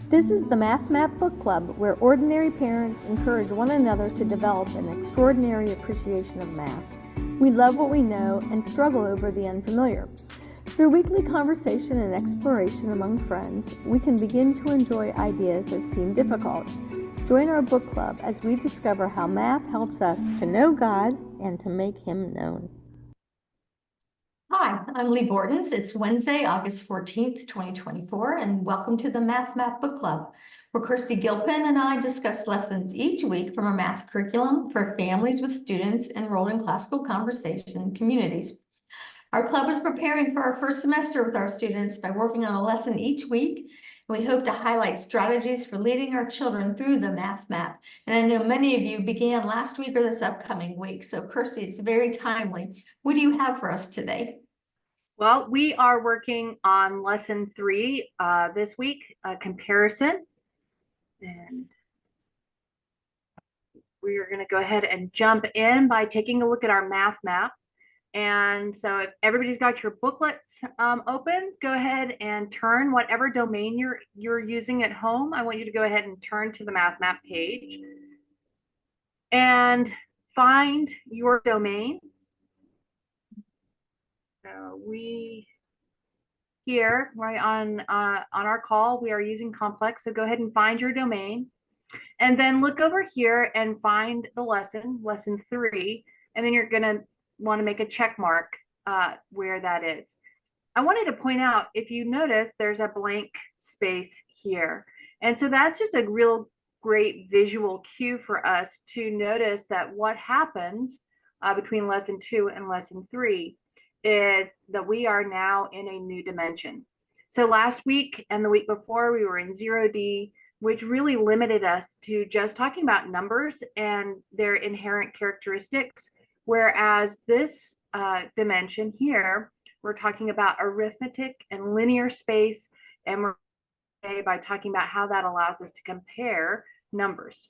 This is the Math Map Book Club, where ordinary parents encourage one another to develop an extraordinary appreciation of math. We love what we know and struggle over the unfamiliar. Through weekly conversation and exploration among friends, we can begin to enjoy ideas that seem difficult. Join our book club as we discover how math helps us to know God and to make Him known. Hi, I'm Lee Bortons. It's Wednesday, August 14th, 2024, and welcome to the Math Map Book Club, where Kirsty Gilpin and I discuss lessons each week from our math curriculum for families with students enrolled in classical conversation communities. Our club is preparing for our first semester with our students by working on a lesson each week, and we hope to highlight strategies for leading our children through the math map. And I know many of you began last week or this upcoming week, so Kirsty, it's very timely. What do you have for us today? Well, we are working on lesson 3 this week, comparison. And we are going to go ahead and jump in by taking a look at our math map. And so if everybody's got your booklets open, go ahead and turn whatever domain you're using at home. I want you to go ahead and turn to the math map page and find your domain. So we here, right on our call, we are using complex. So go ahead and find your domain, and then look over here and find the lesson 3, and then you're gonna want to make a check mark where that is. I wanted to point out, if you notice, there's a blank space here, and so that's just a real great visual cue for us to notice that what happens between lesson 2 and lesson 3 is that we are now in a new dimension. So last week and the week before, we were in 0D, which really limited us to just talking about numbers and their inherent characteristics. Whereas this dimension here, we're talking about arithmetic and linear space, and we're by talking about how that allows us to compare numbers.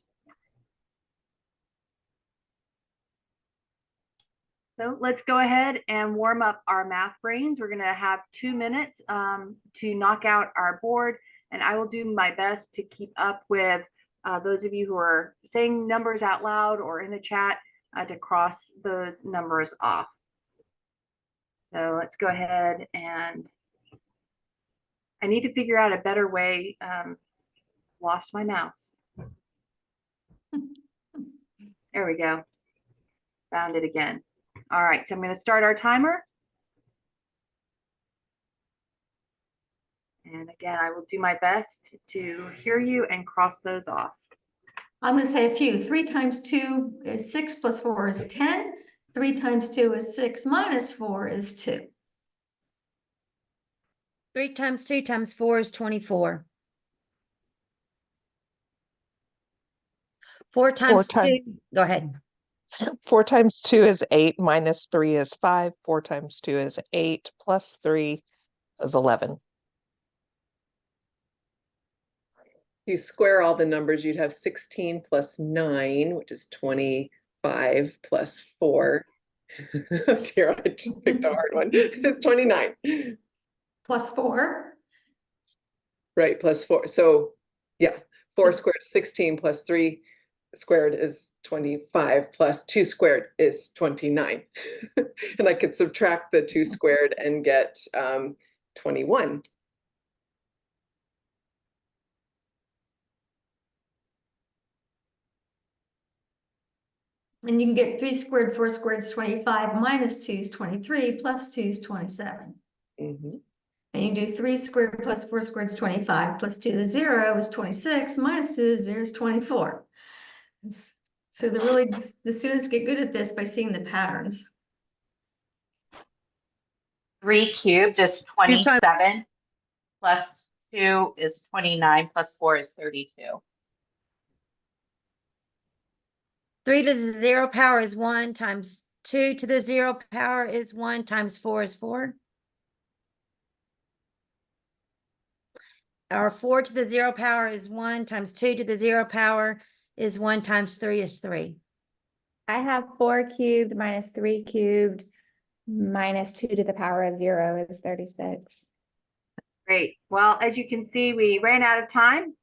So let's go ahead and warm up our math brains. We're going to have 2 minutes to knock out our board, and I will do my best to keep up with those of you who are saying numbers out loud or in the chat to cross those numbers off. So let's go ahead, and I need to figure out a better way. Lost my mouse. There we go. Found it again. All right, so I'm going to start our timer. And again, I will do my best to hear you and cross those off. I'm going to say a few. 3 times 2 is 6 plus 4 is 10. 3 times 2 is 6 minus 4 is 2. 3 times 2 times 4 is 24. 4 times 2, go ahead. 4 times 2 is 8, minus 3 is 5. 4 times 2 is 8, plus 3 is 11. If you square all the numbers, you'd have 16 plus 9, which is 25, plus 4. Oh dear, I just picked a hard one. It's 29. Plus 4. Right, plus 4. So yeah, 4 squared is 16, plus 3 squared is 25, plus 2 squared is 29. And I could subtract the 2 squared and get 21. And you can get 3 squared, 4 squared is 25, minus 2 is 23, plus 2 is 27. Mm-hmm. And you do 3 squared plus 4 squared is 25, plus 2 to the 0 is 26, minus 2 to the 0 is 24. So the students get good at this by seeing the patterns. 3 cubed is 27, plus 2 is 29, plus 4 is 32. 3 to the 0 power is 1, times 2 to the 0 power is 1, times 4 is 4. Or 4 to the 0 power is 1, times 2 to the 0 power is 1, times 3 is 3. I have 4 cubed minus 3 cubed minus 2 to the power of 0 is 36. Great. Well, as you can see, we ran out of time.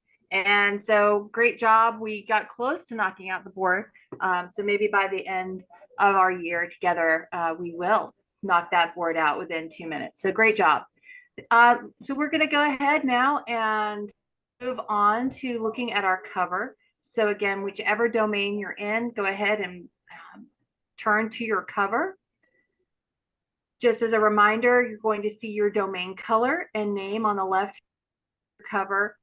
And so great job. We got close to knocking out the board. So maybe by the end of our year together, we will knock that board out within 2 minutes. So great job. So we're going to go ahead now and move on to looking at our cover. So again, whichever domain you're in, go ahead and turn to your cover. Just as a reminder, you're going to see your domain color and name on the left cover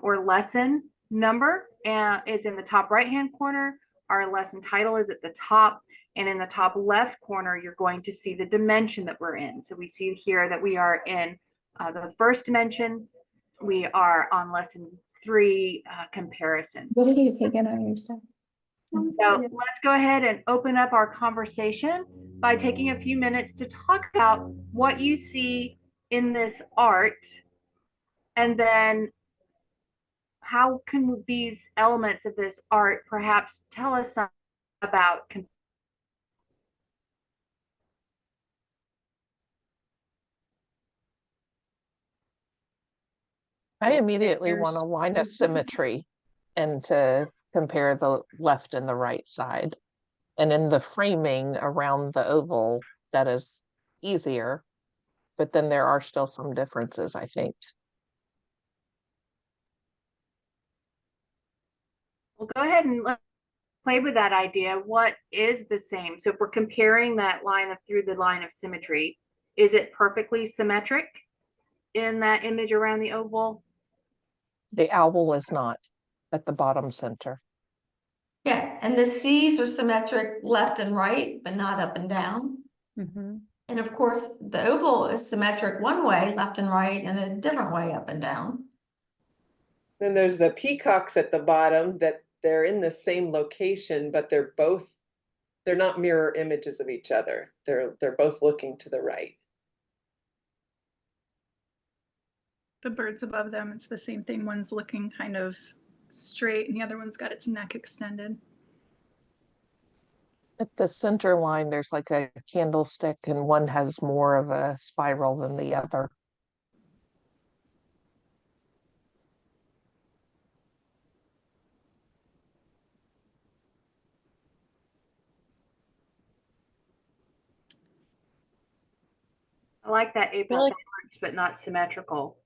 or lesson number is in the top right hand corner. Our lesson title is at the top, and in the top left corner you're going to see the dimension that we're in. So we see here that we are in the first dimension. We are on lesson 3 comparison. What are you taking on your stuff? So let's go ahead and open up our conversation by taking a few minutes to talk about what you see in this art, and then how can these elements of this art perhaps tell us something about. I immediately want a line of symmetry and to compare the left and the right side. And in the framing around the oval, that is easier, but then there are still some differences, I think. Well, go ahead and let's play with that idea. What is the same? So if we're comparing that line through the line of symmetry, is it perfectly symmetric in that image around the oval? The owl is not at the bottom center. Yeah, and the C's are symmetric left and right, but not up and down. Mm-hmm. And of course, the oval is symmetric one way, left and right, and a different way up and down. Then there's the peacocks at the bottom, that they're in the same location, but they're not mirror images of each other. They're both looking to the right. The birds above them, it's the same thing. One's looking kind of straight and the other one's got its neck extended. At the center line, there's like a candlestick, and one has more of a spiral than the other. I like that April like- balance, but not symmetrical.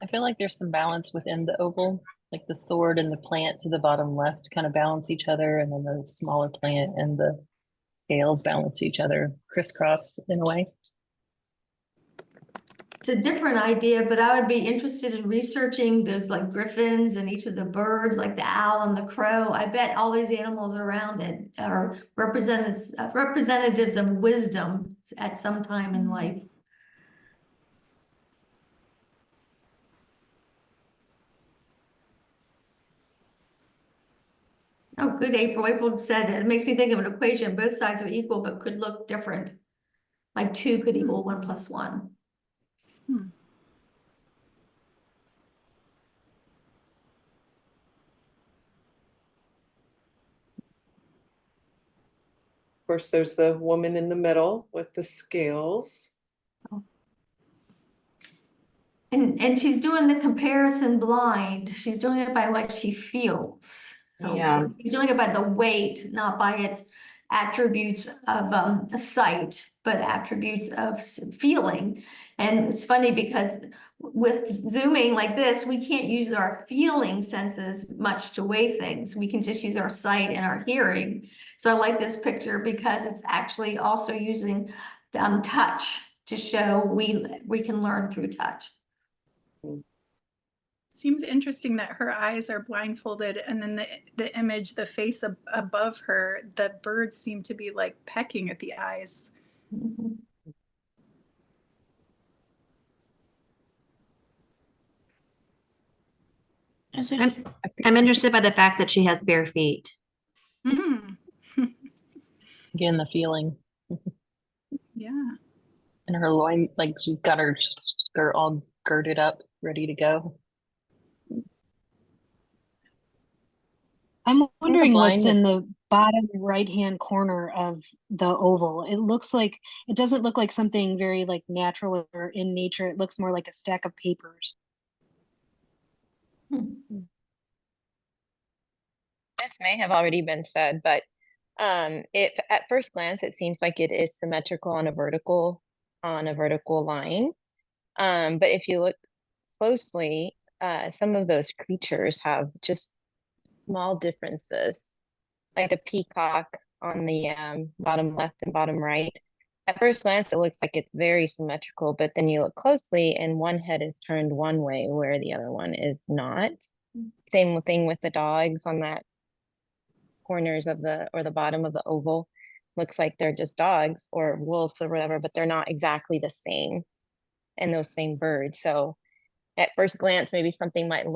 I feel like there's some balance within the oval, like the sword and the plant to the bottom left kind of balance each other, and then the smaller plant and the scales balance each other, crisscross in a way. It's a different idea, but I would be interested in researching those like griffins and each of the birds, like the owl and the crow. I bet all these animals around it are representatives of wisdom at some time in life. Oh, good, April. April said it makes me think of an equation. Both sides are equal, but could look different. Like 2 could equal 1 + 1. Of course, there's the woman in the middle with the scales. And she's doing the comparison blind. She's doing it by what she feels. Yeah. She's doing it by the weight, not by its attributes of a sight, but attributes of feeling. And it's funny because with zooming like this, we can't use our feeling senses much to weigh things. We can just use our sight and our hearing. So I like this picture because it's actually also using touch to show we can learn through touch. Seems interesting that her eyes are blindfolded, and then the image, the face above her, the birds seem to be like pecking at the eyes. Mm-hmm. I'm interested by the fact that she has bare feet. Again, the feeling. Yeah. And her loin, like she's got her skirt all girded up, ready to go. I'm wondering what's in blindness- the bottom right-hand corner of the oval. It doesn't look like something very like natural or in nature. It looks more like a stack of papers. This may have already been said, but if at first glance it seems like it is symmetrical on a vertical line. But if you look closely, some of those creatures have just small differences, like the peacock on the bottom left and bottom right. At first glance, it looks like it's very symmetrical, but then you look closely and one head is turned one way where the other one is not. Same thing with the dogs on that corners of the bottom of the oval. Looks like they're just dogs or wolves or whatever, but they're not exactly the same and those same birds. So at first glance, maybe something might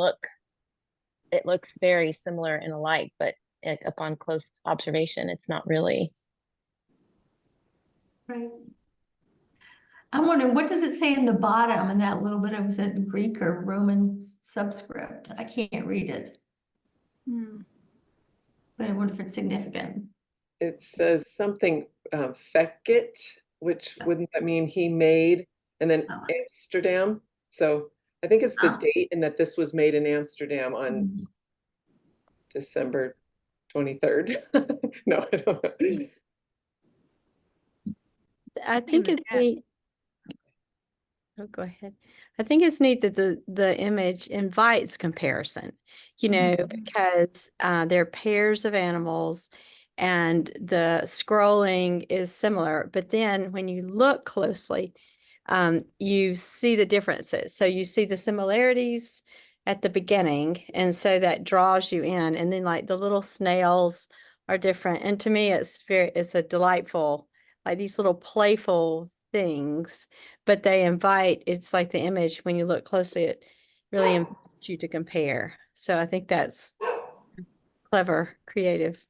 it looks very similar and alike, but upon close observation, it's not really. Right. I'm wondering, what does it say in the bottom in that little bit of, is it Greek or Roman subscript? I can't read it. But I wonder if it's significant. It says something fecit, which wouldn't that mean he made, and then Amsterdam. So I think it's the date and that this was made in Amsterdam on December 23rd. No, I don't know. I think it's neat. Oh, go ahead. I think it's neat that the image invites comparison, because they're pairs of animals and the scrolling is similar. But then when you look closely, you see the differences. So you see the similarities at the beginning, and so that draws you in. And then like the little snails are different. And to me, it's a delightful, like these little playful things, but it's like the image, when you look closely, it really invites you to compare. So I think that's clever, creative.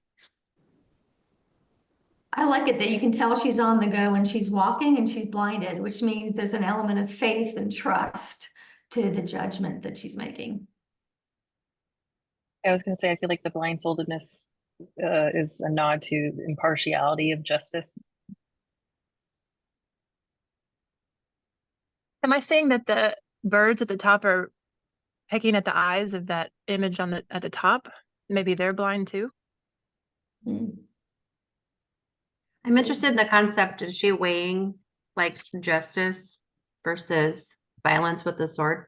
I like it that you can tell she's on the go and she's walking and she's blinded, which means there's an element of faith and trust to the judgment that she's making. I was going to say, I feel like the blindfoldedness is a nod to impartiality of justice. Am I saying that the birds at the top are pecking at the eyes of that image at the top? Maybe they're blind too? I'm interested in the concept. Is she weighing like justice versus violence with the sword?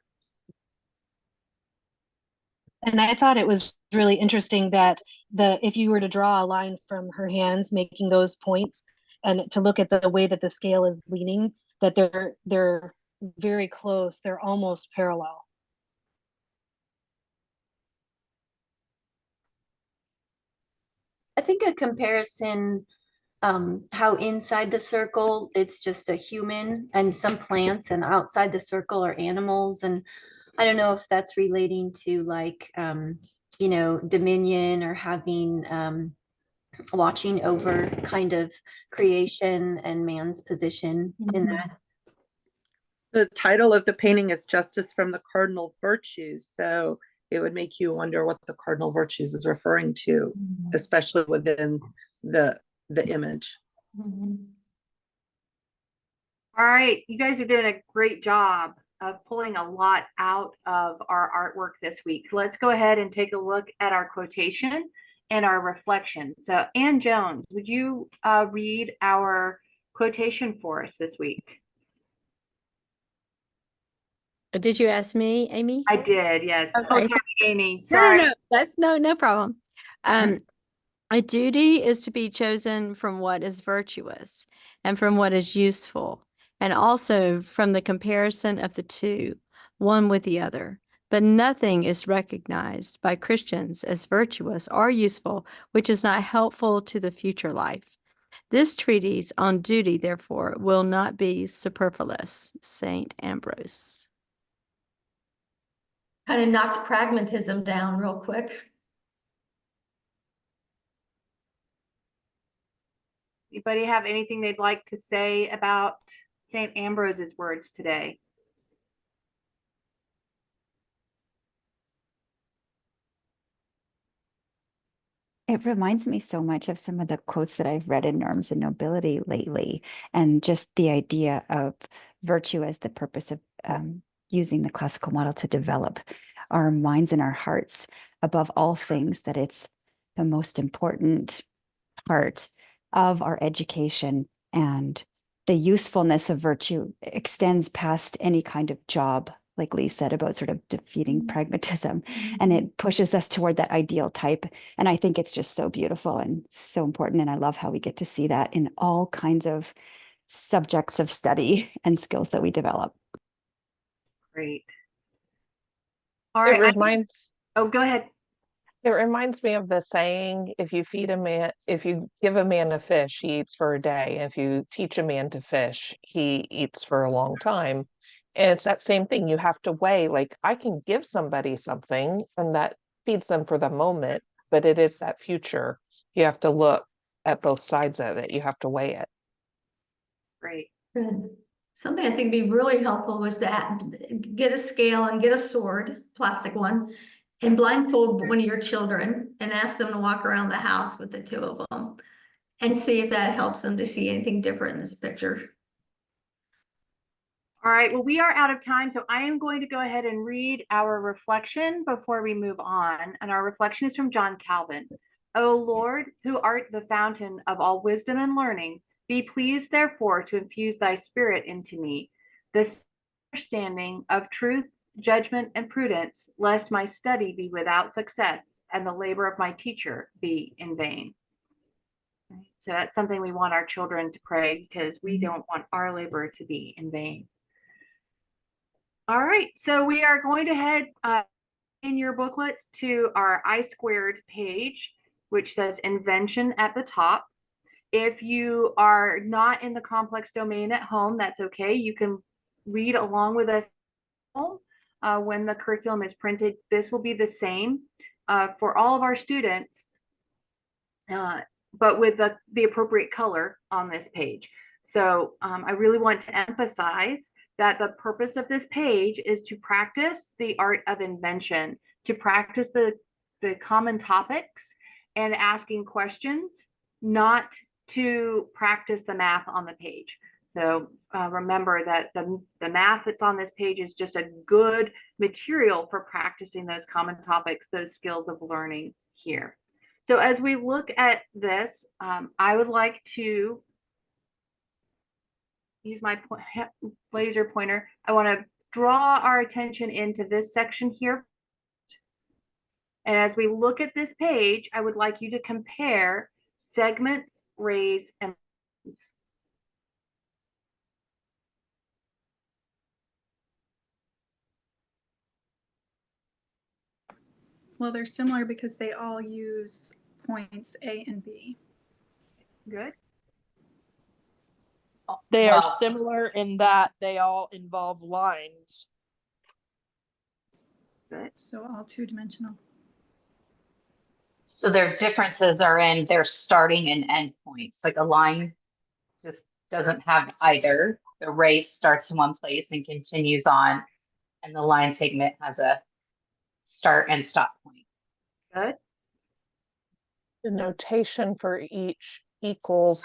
And I thought it was really interesting that if you were to draw a line from her hands making those points and to look at the way that the scale is leaning, that they're very close, they're almost parallel. I think a comparison, how inside the circle it's just a human and some plants, and outside the circle are animals. And I don't know if that's relating to like dominion or having watching over kind of creation and man's position in that. The title of the painting is Justice from the Cardinal Virtues. So it would make you wonder what the cardinal virtues is referring to, especially within the image. All right, you guys are doing a great job of pulling a lot out of our artwork this week. Let's go ahead and take a look at our quotation and our reflection. So Ann Jones, would you read our quotation for us this week? Did you ask me, Amy? I did, yes. Okay. Amy, sorry. No problem. A duty is to be chosen from what is virtuous and from what is useful, and also from the comparison of the two, one with the other. But nothing is recognized by Christians as virtuous or useful, which is not helpful to the future life. This treatise on duty, therefore, will not be superfluous. St. Ambrose. Kind of knocks pragmatism down real quick. Anybody have anything they'd like to say about St. Ambrose's words today? It reminds me so much of some of the quotes that I've read in Norms and Nobility lately, and just the idea of virtue as the purpose of using the classical model to develop our minds and our hearts above all things, that it's the most important part of our education, and the usefulness of virtue extends past any kind of job, like Lee said about sort of defeating pragmatism, and it pushes us toward that ideal type. And I think it's just so beautiful and so important. And I love how we get to see that in all kinds of subjects of study and skills that we develop. Great. All right. Oh, go ahead. It reminds me of the saying, if you give a man a fish, he eats for a day. If you teach a man to fish, he eats for a long time. And it's that same thing. You have to weigh, like, I can give somebody something and that feeds them for the moment, but it is that future. You have to look at both sides of it. You have to weigh it. Great. Good. Something I think would be really helpful was to get a scale and get a sword, plastic one, and blindfold one of your children and ask them to walk around the house with the two of them and see if that helps them to see anything different in this picture. All right, well, we are out of time, so I am going to go ahead and read our reflection before we move on. And our reflection is from John Calvin. O Lord, who art the fountain of all wisdom and learning, be pleased, therefore, to infuse thy spirit into me, this understanding of truth, judgment, and prudence, lest my study be without success and the labor of my teacher be in vain. So that's something we want our children to pray, because we don't want our labor to be in vain. All right, so we are going to head in your booklets to our I² page, which says invention at the top. If you are not in the complex domain at home, that's okay. You can read along with us when the curriculum is printed. This will be the same for all of our students, but with the appropriate color on this page. So I really want to emphasize that the purpose of this page is to practice the art of invention, to practice the common topics and asking questions, not to practice the math on the page. So remember that the math that's on this page is just a good material for practicing those common topics, those skills of learning here. So as we look at this, I would like to use my laser pointer. I want to draw our attention into this section here. And as we look at this page, I would like you to compare segments, rays, and lines. Well, they're similar because they all use points A and B. Good. They are similar in that they all involve lines. Good. So all two-dimensional. So their differences are in their starting and end points. Like a line just doesn't have either. The ray starts in one place and continues on, and the line segment has a start and stop point. Good. The notation for each equals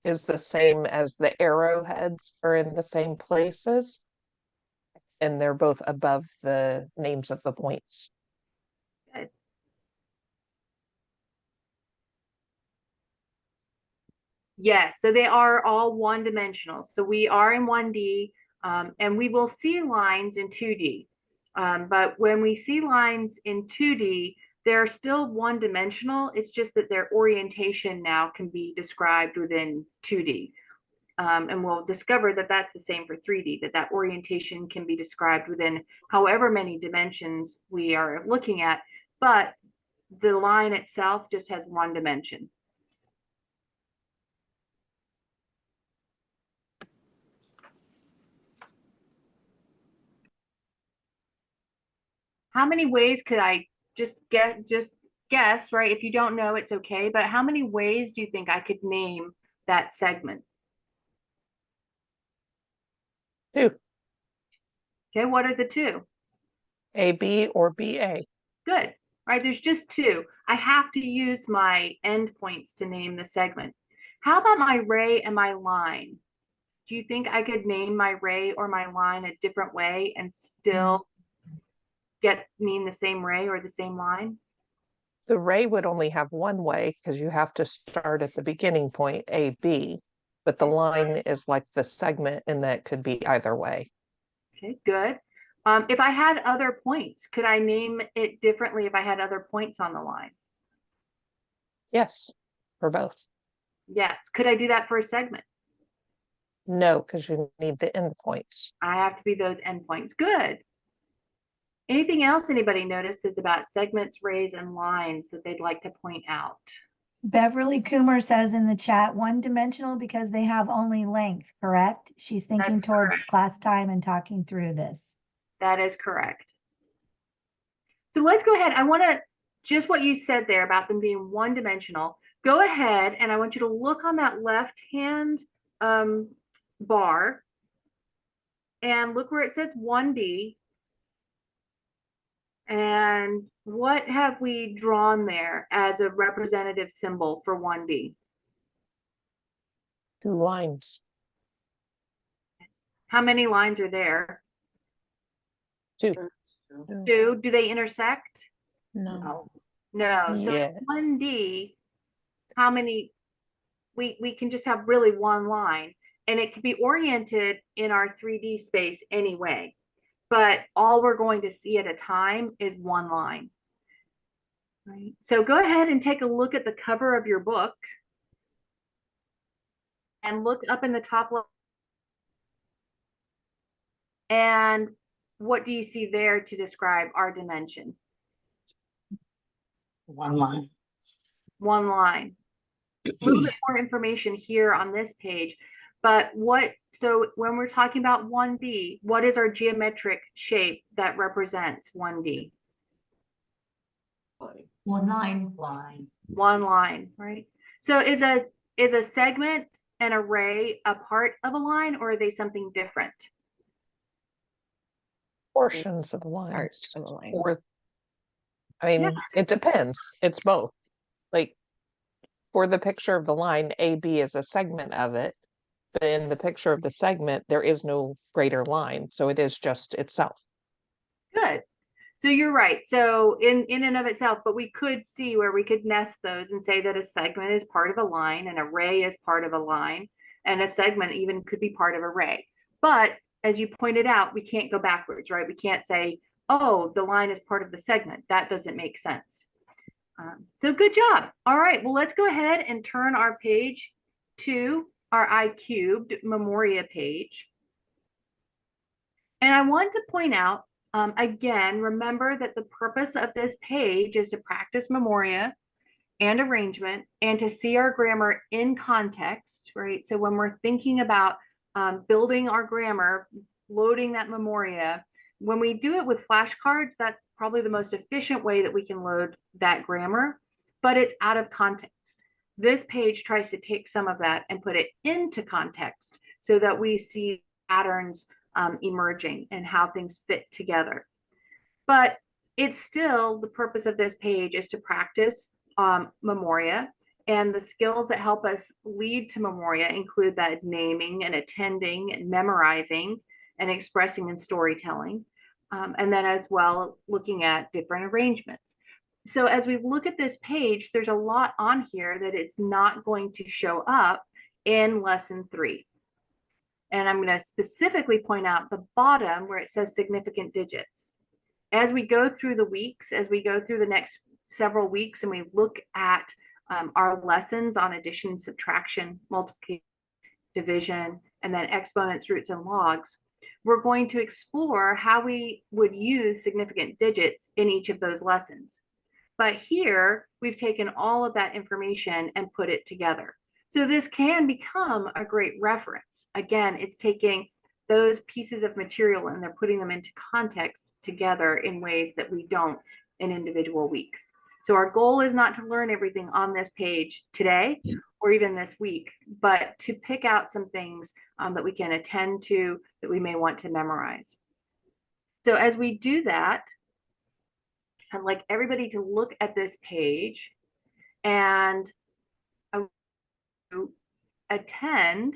is the same as the arrowheads are in the same places, and they're both above the names of the points. Good. Yes, so they are all one-dimensional. So we are in 1D, and we will see lines in 2D. But when we see lines in 2D, they're still one-dimensional. It's just that their orientation now can be described within 2D. And we'll discover that that's the same for 3D, that orientation can be described within however many dimensions we are looking at, but the line itself just has one dimension. How many ways could I just guess, right? If you don't know, it's okay. But how many ways do you think I could name that segment? 2. Okay, what are the 2? AB or BA. Good, right? There's just 2. I have to use my endpoints to name the segment. How about my ray and my line? Do you think I could name my ray or my line a different way and still mean the same ray or the same line? The ray would only have one way because you have to start at the beginning point, A, B, but the line is like the segment and that could be either way. Okay, good. If I had other points, could I name it differently if I had other points on the line? Yes, for both. Yes. Could I do that for a segment? No, because you need the endpoints. I have to be those endpoints. Good. Anything else anybody notices about segments, rays, and lines that they'd like to point out? Beverly Coomer says in the chat, one-dimensional because they have only length, correct? She's thinking That's towards correct. class time and talking through this. That is correct. So let's go ahead. I want to, just what you said there about them being one-dimensional, go ahead and I want you to look on that left-hand bar and look where it says 1D. And what have we drawn there as a representative symbol for 1D? 2 lines. How many lines are there? 2. 2. Do they intersect? No. No. So Yeah. 1D, how many? We can just have really one line, and it can be oriented in our 3D space anyway. But all we're going to see at a time is one line. Right. So go ahead and take a look at the cover of your book and look up in the top left. And what do you see there to describe our dimension? One line. One line. A little bit more information here on this page, but so when we're talking about 1D, what is our geometric shape that represents 1D? One line. One line, right? So is a segment and a ray a part of a line, or are they something different? Portions of the lines. Parts of the line. Or, I mean, it depends. It's both. Like, for the picture of the line, AB is a segment of it, but in the picture of the segment, there is no greater line, so it is just itself. Good. So you're right. So in and of itself, but we could see where we could nest those and say that a segment is part of a line, an array is part of a line, and a segment even could be part of a ray. But as you pointed out, we can't go backwards, right? We can't say, oh, the line is part of the segment. That doesn't make sense. So good job. All right, well, let's go ahead and turn our page to our I-cubed Memoria page. And I want to point out, again, remember that the purpose of this page is to practice Memoria and arrangement and to see our grammar in context, right? So when we're thinking about building our grammar, loading that Memoria, when we do it with flashcards, that's probably the most efficient way that we can load that grammar, but it's out of context. This page tries to take some of that and put it into context so that we see patterns emerging and how things fit together. But it's still, the purpose of this page is to practice Memoria, and the skills that help us lead to Memoria include that naming and attending and memorizing and expressing and storytelling. And then as well, looking at different arrangements. So as we look at this page, there's a lot on here that it's not going to show up in lesson 3. And I'm going to specifically point out the bottom where it says significant digits. As we go through the weeks, as we go through the next several weeks and we look at our lessons on addition, subtraction, multiplication, division, and then exponents, roots, and logs, we're going to explore how we would use significant digits in each of those lessons. But here, we've taken all of that information and put it together. So this can become a great reference. Again, it's taking those pieces of material and they're putting them into context together in ways that we don't in individual weeks. So our goal is not to learn everything on this page today or even this week, but to pick out some things that we can attend to that we may want to memorize. So as we do that, I'd like everybody to look at this page and attend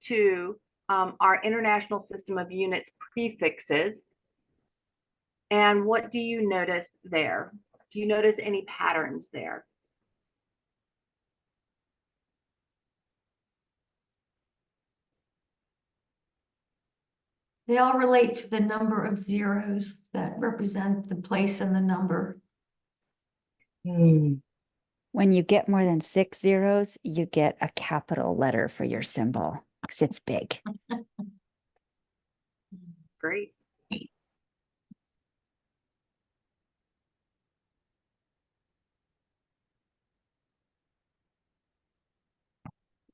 to our International System of Units prefixes. And what do you notice there? Do you notice any patterns there? They all relate to the number of zeros that represent the place and the number. When you get more than 6 zeros, you get a capital letter for your symbol because it's big. Great.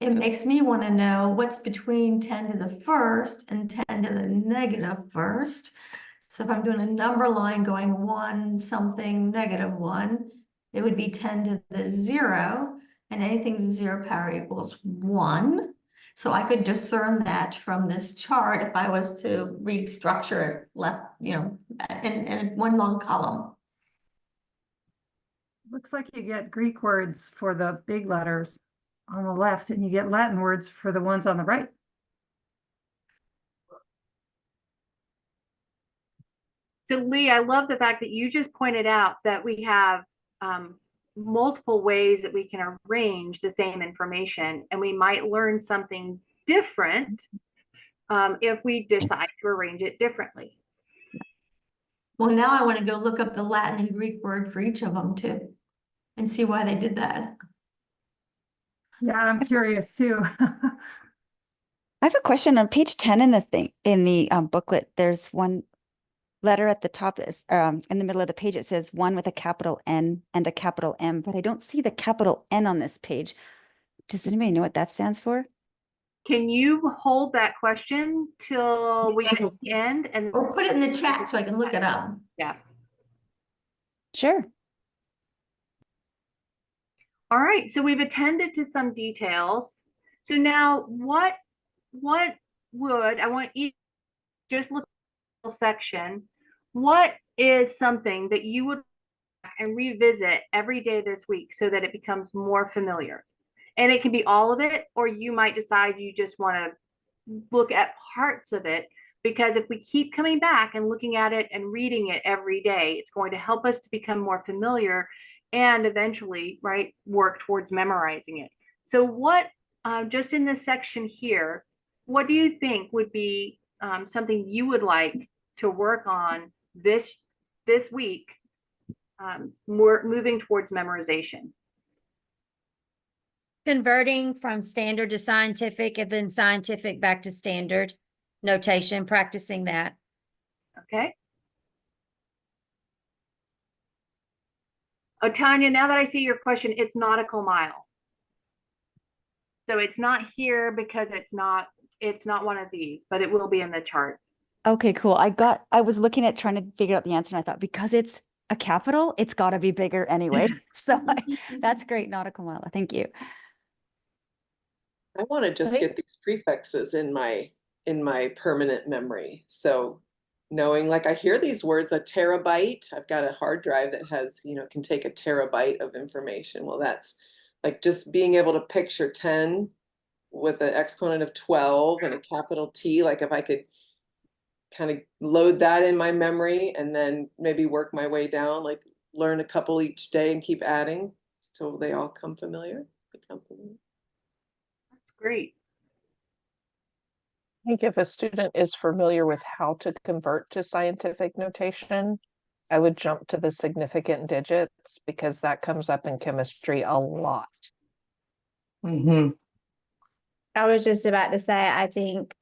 It makes me want to know what's between 10 to the first and 10 to the negative first. So if I'm doing a number line going 1 something negative 1, it would be 10 to the 0, and anything to 0 power equals 1. So I could discern that from this chart if I was to restructure it left, in one long column. Looks like you get Greek words for the big letters on the left, and you get Latin words for the ones on the right. So Lee, I love the fact that you just pointed out that we have multiple ways that we can arrange the same information, and we might learn something different if we decide to arrange it differently. Well, now I want to go look up the Latin and Greek word for each of them too, and see why they did that. Yeah, I'm curious too. I have a question on page 10 in the booklet. There's one letter at the top is in the middle of the page. It says 1 with a capital N and a capital M, but I don't see the capital N on this page. Does anybody know what that stands for? Can you hold that question till we end and or put it in the chat so I can look it up? Yeah. Sure. All right, so we've attended to some details. So now what would, I want you to just look at the section. What is something that you would and revisit every day this week so that it becomes more familiar? And it can be all of it, or you might decide you just want to look at parts of it, because if we keep coming back and looking at it and reading it every day, it's going to help us to become more familiar and eventually, right, work towards memorizing it. So what, just in this section here, what do you think would be something you would like to work on this week, more moving towards memorization? Converting from standard to scientific and then scientific back to standard notation, practicing that. Okay. Oh, Tanya, now that I see your question, it's nautical mile. So it's not here because it's not one of these, but it will be in the chart. Okay, cool. I was looking at trying to figure out the answer, and I thought because it's a capital, it's got to be bigger anyway. So that's great, nautical mile. Thank you. I want to just get these prefixes in my permanent memory. So knowing, like, I hear these words, a terabyte. I've got a hard drive that has, can take a terabyte of information. Well, that's like just being able to picture 10 with an exponent of 12 and a capital T. Like if I could kind of load that in my memory and then maybe work my way down, like learn a couple each day and keep adding so they all become familiar. That's great. I think if a student is familiar with how to convert to scientific notation, I would jump to the significant digits because that comes up in chemistry a lot. I was just about to say, I think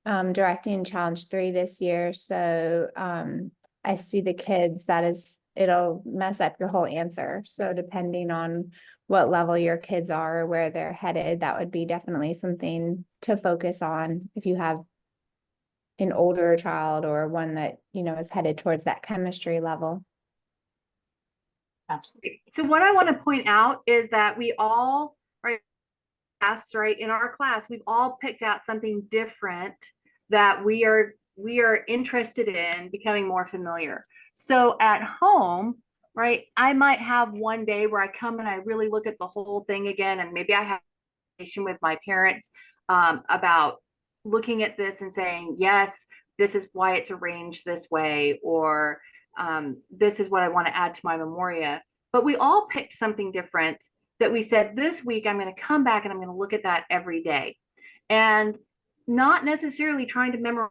directing challenge 3 this year. So I see the kids, it'll mess up your whole answer. So depending on what level your kids are, or where they're headed, that would be definitely something to focus on if you have an older child or one that, is headed towards that chemistry level. Absolutely. So what I want to point out is that we all, right, in our class, we've all picked out something different that we are interested in becoming more familiar. So at home, right, I might have one day where I come and I really look at the whole thing again, and maybe I have a conversation with my parents about looking at this and saying, yes, this is why it's arranged this way, or this is what I want to add to my memoria. But we all picked something different that we said this week, I'm going to come back and I'm going to look at that every day. And not necessarily trying to memorize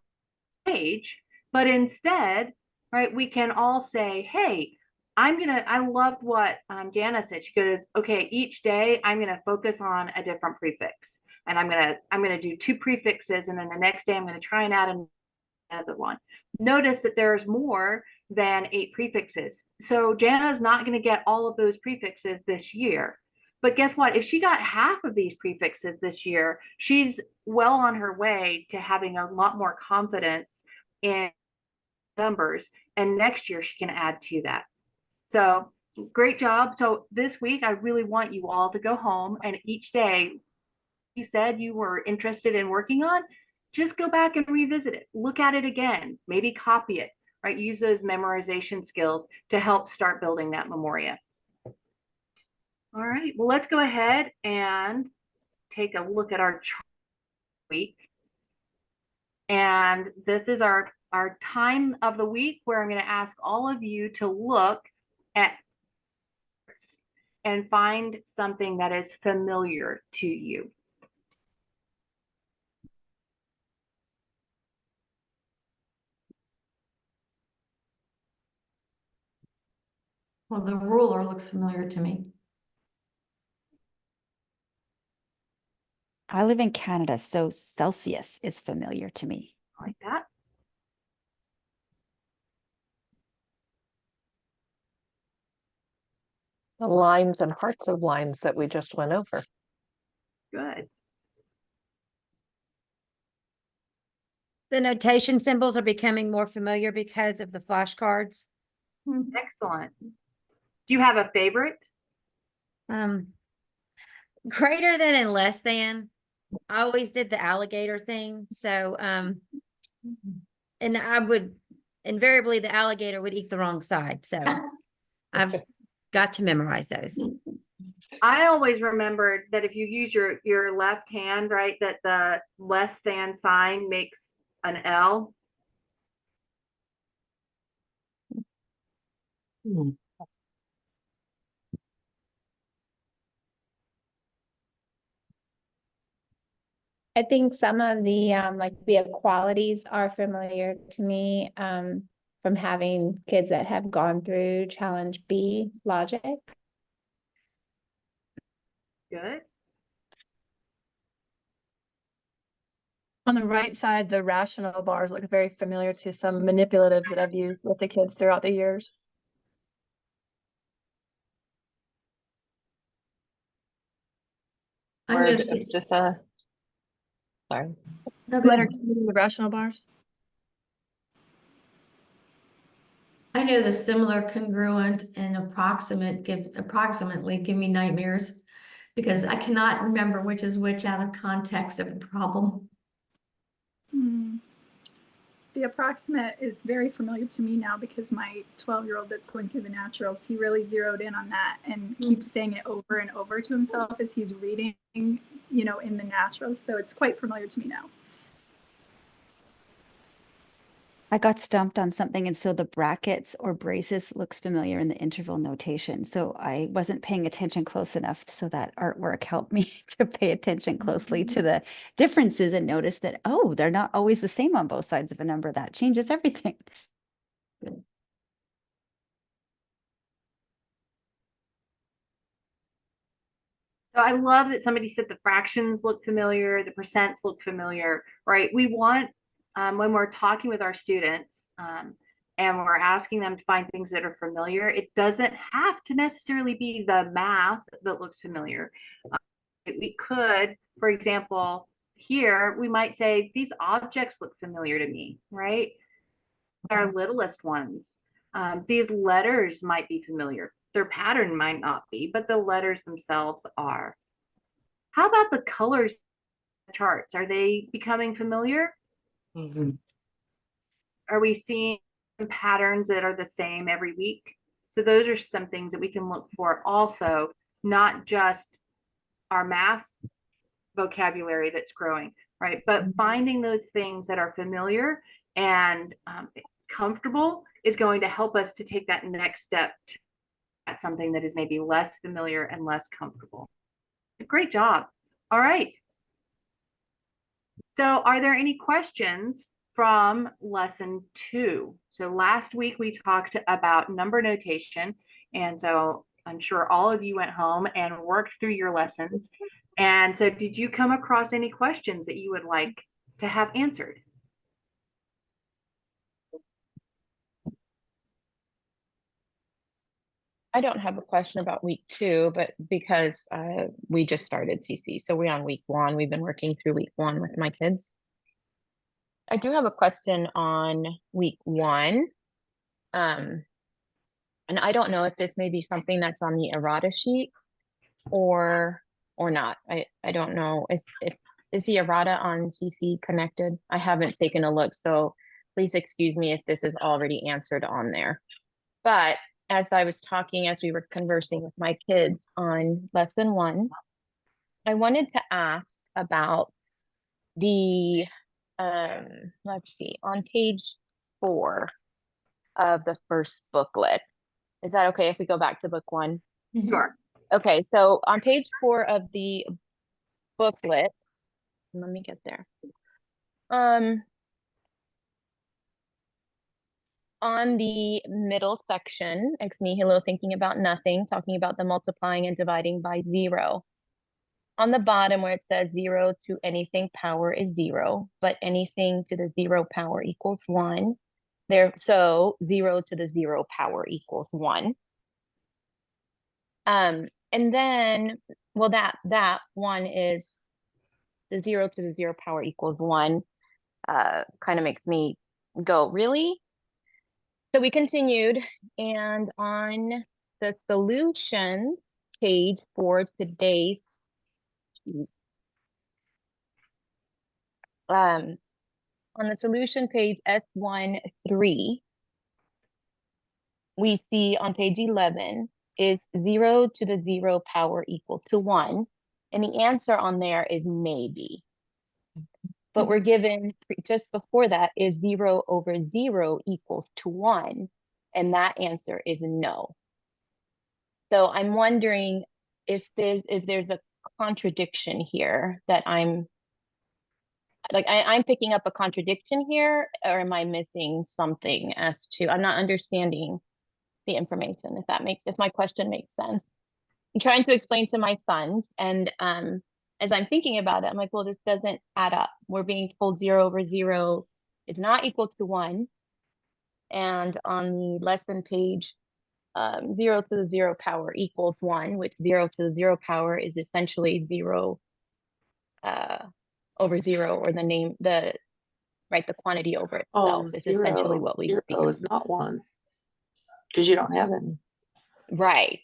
the page, but instead, right, we can all say, hey, I loved what Jana said. She goes, okay, each day I'm going to focus on a different prefix. And I'm going to do 2 prefixes. And then the next day I'm going to try and add another one. Notice that there's more than 8 prefixes. So Jana's not going to get all of those prefixes this year. But guess what? If she got half of these prefixes this year, she's well on her way to having a lot more confidence in numbers. And next year she can add to that. So great job. So this week, I really want you all to go home and each day you said you were interested in working on, just go back and revisit it. Look at it again, maybe copy it, right? Use those memorization skills to help start building that memoria. All right, well, let's go ahead and take a look at our week. And this is our time of the week where I'm going to ask all of you to look at and find something that is familiar to you. Well, the ruler looks familiar to me. I live in Canada, so Celsius is familiar to me. Like that. The lines and parts of lines that we just went over. Good. The notation symbols are becoming more familiar because of the flashcards. Excellent. Do you have a favorite? Greater than and less than. I always did the alligator thing. So, and I would invariably the alligator would eat the wrong side. So I've got to memorize those. I always remembered that if you use your left hand, right, that the less than sign makes an L. I think some of the like the equalities are familiar to me from having kids that have gone through challenge B logic. Good. On the right side, the rational bars look very familiar to some manipulatives that I've used with the kids throughout the years. I Word know, abscissa. Sorry. No, Letter Q, the rational bars. I know the similar, congruent, and approximately give me nightmares because I cannot remember which is which out of context of a problem. The approximate is very familiar to me now because my 12-year-old that's going through the naturals, he really zeroed in on that and keeps saying it over and over to himself as he's reading, you know, in the naturals. So it's quite familiar to me now. I got stumped on something, and so the brackets or braces looks familiar in the interval notation. So I wasn't paying attention close enough, so that artwork helped me to pay attention closely to the differences and notice that, oh, they're not always the same on both sides of a number. That changes everything. So I love that somebody said the fractions look familiar, the percents look familiar, right? We want, when we're talking with our students and we're asking them to find things that are familiar, it doesn't have to necessarily be the math that looks familiar. We could, for example, here, we might say, these objects look familiar to me, right? Our littlest ones. These letters might be familiar. Their pattern might not be, but the letters themselves are. How about the colors charts? Are they becoming familiar? Are we seeing patterns that are the same every week? So those are some things that we can look for also, not just our math vocabulary that's growing, right? But finding those things that are familiar and comfortable is going to help us to take that next step at something that is maybe less familiar and less comfortable. Great job. All right. So are there any questions from lesson 2? So last week we talked about number notation. And so I'm sure all of you went home and worked through your lessons. And so did you come across any questions that you would like to have answered? I don't have a question about week 2, but because we just started CC, so we're on week 1. We've been working through week 1 with my kids. I do have a question on week 1. And I don't know if this may be something that's on the errata sheet or not. I don't know. Is the errata on CC connected? I haven't taken a look, so please excuse me if this is already answered on there. But as I was talking, as we were conversing with my kids on lesson 1, I wanted to ask about the, let's see, on page 4 of the first booklet. Is that okay if we go back to book 1? Sure. Okay, so on page 4 of the booklet, let me get there. On the middle section, ex nihilo, thinking about nothing, talking about the multiplying and dividing by 0. On the bottom where it says 0 to anything power is 0, but anything to the 0 power equals 1. So 0 to the 0 power equals 1. And then, well, that 1 is the 0 to the 0 power equals 1. Kind of makes me go, really? So we continued, and on the solution page for today's, on the solution page S1-3, we see on page 11 is 0 to the 0 power equal to 1, and the answer on there is maybe. But we're given just before that is 0 over 0 equals to 1. And that answer is no. So I'm wondering if there's a contradiction here that I'm picking up a contradiction here, or am I missing something as to, I'm not understanding the information, if my question makes sense. I'm trying to explain to my sons, and as I'm thinking about it, I'm like, well, this doesn't add up. We're being told 0 over 0 is not equal to 1. And on the lesson page, 0 to the 0 power equals 1, which 0 to the 0 power is essentially 0 over 0, or the quantity over itself is essentially what we see. 0 is not 1, because you don't have any. Right.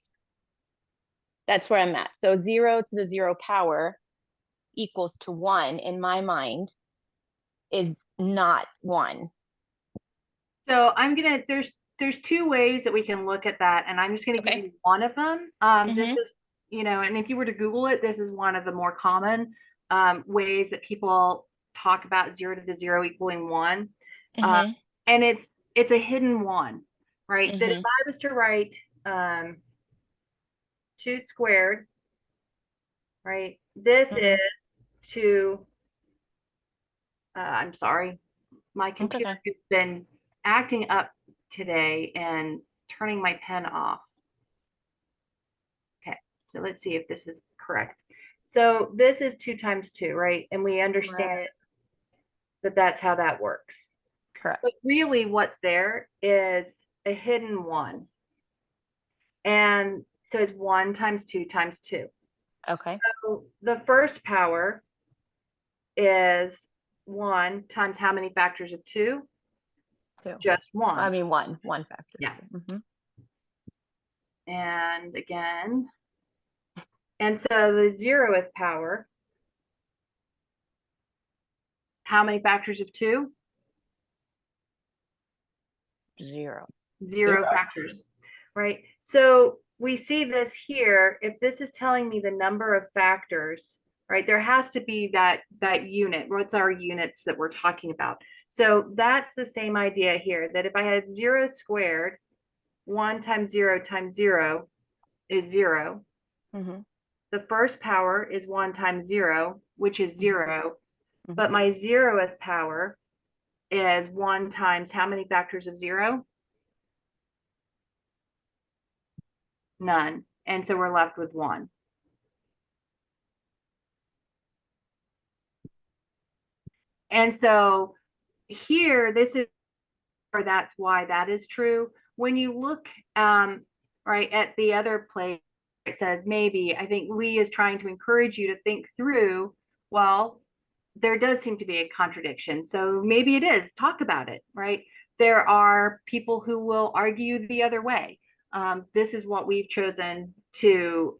That's where I'm at. So 0 to the 0 power equals to 1 in my mind is not 1. So there's 2 ways that we can look at that, and I'm just gonna give you one of them. This is, and if you were to Google it, this is one of the more common ways that people talk about 0 to the 0 equaling 1. And it's a hidden 1, right? That if I was to write 2 squared, right? This is 2, I'm sorry, my computer has been acting up today and turning my pen off. Okay, so let's see if this is correct. So this is 2 times 2, right? And we understand that that's how that works. Correct. But really what's there is a hidden 1. And so it's 1 times 2 times 2. Okay. So the first power is 1 times how many factors of 2? 2. Just 1. I mean, one factor. Yeah. And again, and so the 0th power, how many factors of 2? 0. 0 factors, right? So we see this here. If this is telling me the number of factors, right, there has to be that unit. What's our units that we're talking about? So that's the same idea here, that if I had 0 squared, 1 times 0 is 0. The first power is 1 times 0, which is 0. But my 0th power is 1 times how many factors of 0? None. And so we're left with 1. And so here, this is, or that's why that is true. When you look right at the other place, it says maybe, I think Lee is trying to encourage you to think through, well, there does seem to be a contradiction. So maybe it is, talk about it, right? There are people who will argue the other way. This is what we've chosen to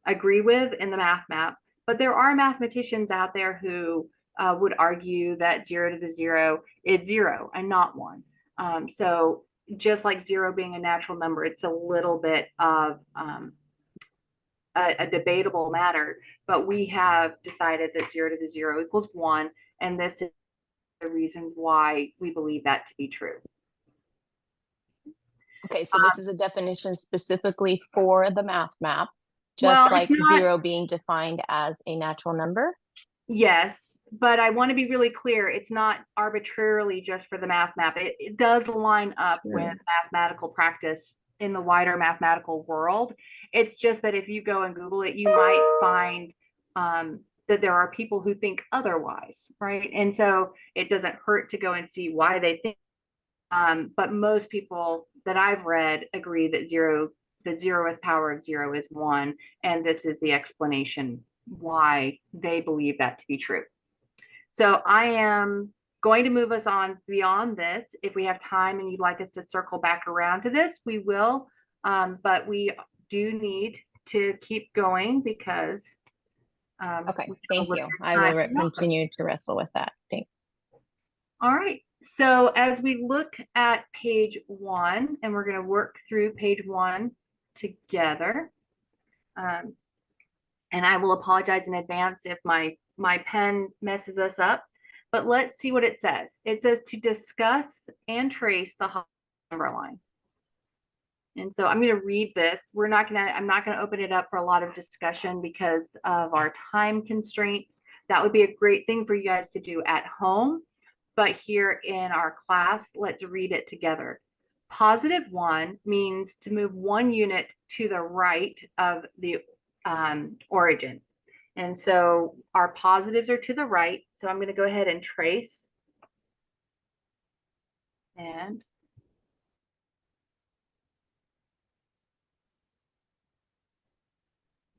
agree with in the math map, but there are mathematicians out there who would argue that 0 to the 0 is 0 and not 1. So just like 0 being a natural number, it's a little bit of a debatable matter, but we have decided that 0 to the 0 equals 1, and this is the reasons why we believe that to be true. Okay, so this is a definition specifically for the math map, just Well, like it's not- 0 being defined as a natural number? Yes, but I want to be really clear. It's not arbitrarily just for the math map. It does line up with mathematical practice in the wider mathematical world. It's just that if you go and Google it, you might find that there are people who think otherwise, right? And so it doesn't hurt to go and see why they think. But most people that I've read agree that the 0th power of 0 is 1, and this is the explanation why they believe that to be true. So I am going to move us on beyond this. If we have time and you'd like us to circle back around to this, we will. But we do need to keep going because. Okay, thank you. I will continue to wrestle with that. Thanks. All right. So as we look at page 1, and we're going to work through page 1 together. And I will apologize in advance if my pen messes us up, but let's see what it says. It says to discuss and trace the number line. And so I'm going to read this. I'm not going to open it up for a lot of discussion because of our time constraints. That would be a great thing for you guys to do at home. But here in our class, let's read it together. +1 means to move 1 unit to the right of the origin. And so our positives are to the right. So I'm going to go ahead and trace. And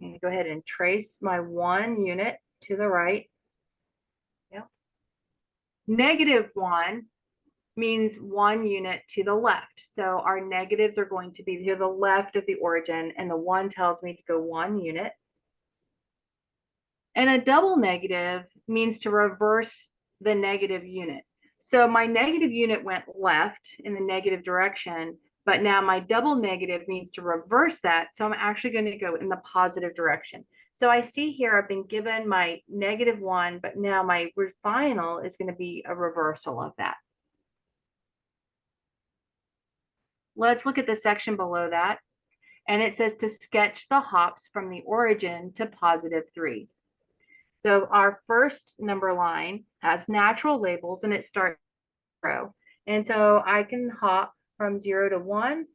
I'm going to go ahead and trace my 1 unit to the right. Yep. -1 means 1 unit to the left. So our negatives are going to be to the left of the origin, and the 1 tells me to go 1 unit. And a double negative means to reverse the negative unit. So my negative unit went left in the negative direction, but now my double negative means to reverse that. So I'm actually going to go in the positive direction. So I see here I've been given my -1, but now my final is going to be a reversal of that. Let's look at the section below that. And it says to sketch the hops from the origin to +3. So our first number line has natural labels and it starts 0. And so I can hop from 0 to 1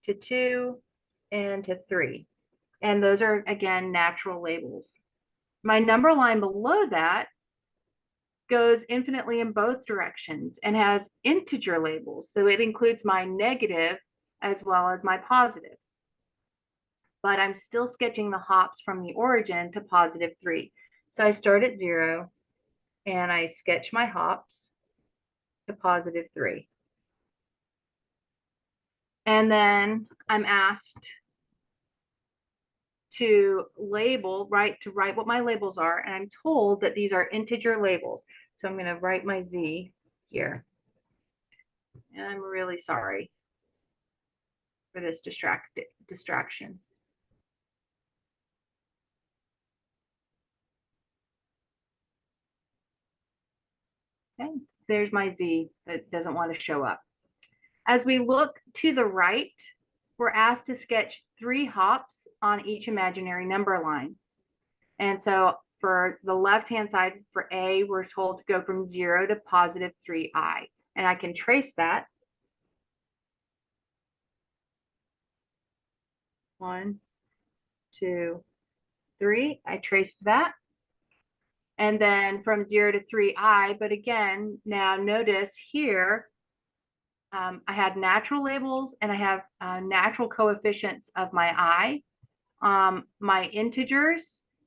to 2 and to 3. And those are, again, natural labels. My number line below that goes infinitely in both directions and has integer labels. So it includes my negative as well as my positive. But I'm still sketching the hops from the origin to +3. So I start at 0 and I sketch my hops to +3. And then I'm asked to write what my labels are. And I'm told that these are integer labels. So I'm going to write my Z here. And I'm really sorry for this distraction. Okay, there's my Z that doesn't want to show up. As we look to the right, we're asked to sketch 3 hops on each imaginary number line. And so for the left-hand side, for A, we're told to go from 0 to positive 3i. And I can trace that. 1, 2, 3. I traced that. And then from 0 to 3i, but again, now notice here, I had natural labels and I have natural coefficients of my I. My integers,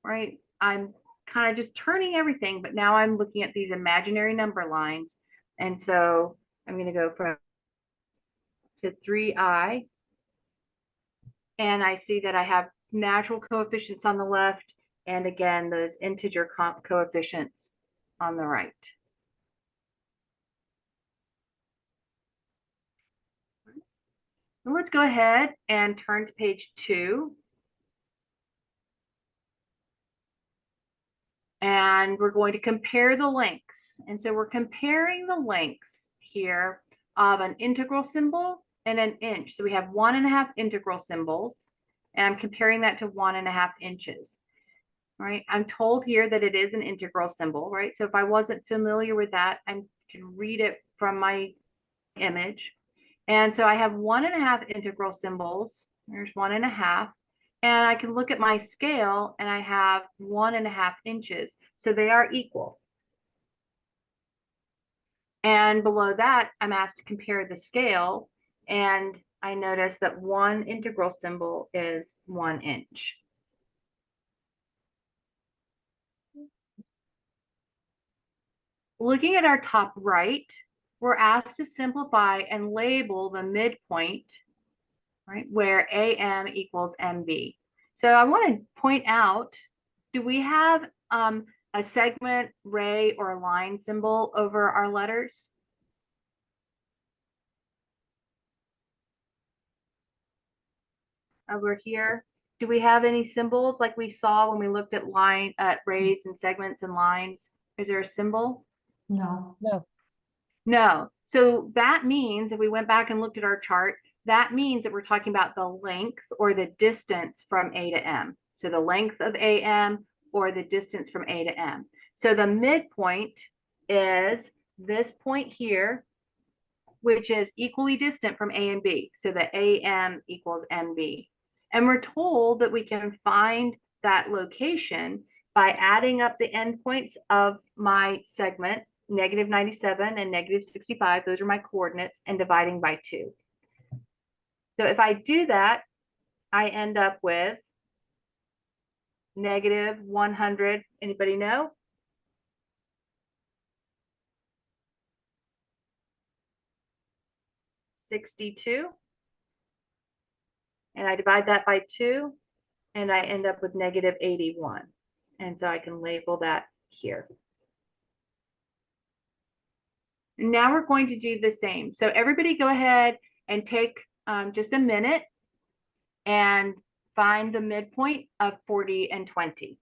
right? I'm kind of just turning everything, but now I'm looking at these imaginary number lines. And so I'm going to go from to 3i. And I see that I have natural coefficients on the left, and again, those integer coefficients on the right. Let's go ahead and turn to page 2. And we're going to compare the lengths. And so we're comparing the lengths here of an integral symbol and an inch. So we have 1.5 integral symbols, and I'm comparing that to 1.5 inches. Right? I'm told here that it is an integral symbol, right? So if I wasn't familiar with that, I can read it from my image. And so I have 1.5 integral symbols. There's 1.5. And I can look at my scale and I have 1.5 inches. So they are equal. And below that, I'm asked to compare the scale. And I notice that 1 integral symbol is 1 inch. Looking at our top right, we're asked to simplify and label the midpoint, right, where AM equals MB. So I want to point out, do we have a segment, ray, or line symbol over our letters? Over here, do we have any symbols like we saw when we looked at rays and segments and lines? Is there a symbol? No. No. No. So that means if we went back and looked at our chart, that means that we're talking about the length or the distance from A to M. So the length of AM or the distance from A to M. So the midpoint is this point here, which is equally distant from A and B. So the AM equals MB. And we're told that we can find that location by adding up the endpoints of my segment, -97 and -65, those are my coordinates, and dividing by 2. So if I do that, I end up with -100. Anybody know? -62. And I divide that by 2, and I end up with -81. And so I can label that here. Now we're going to do the same. So everybody go ahead and take just a minute and find the midpoint of 40 and 20.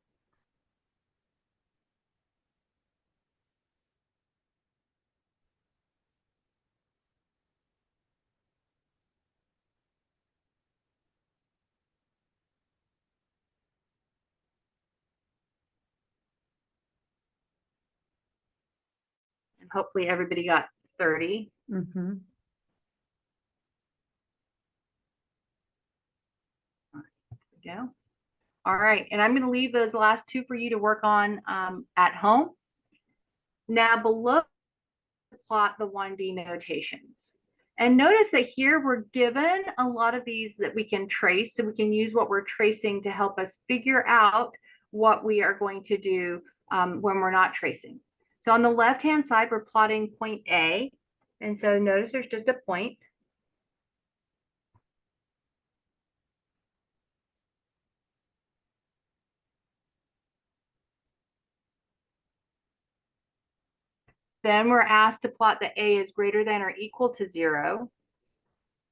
And hopefully everybody got 30. Mm-hmm. Go. All right, and I'm going to leave those last 2 for you to work on at home. Now below, plot the 1B notations. And notice that here we're given a lot of these that we can trace, so we can use what we're tracing to help us figure out what we are going to do when we're not tracing. So on the left-hand side, we're plotting point A. And so notice there's just a point. Then we're asked to plot that A is greater than or equal to 0.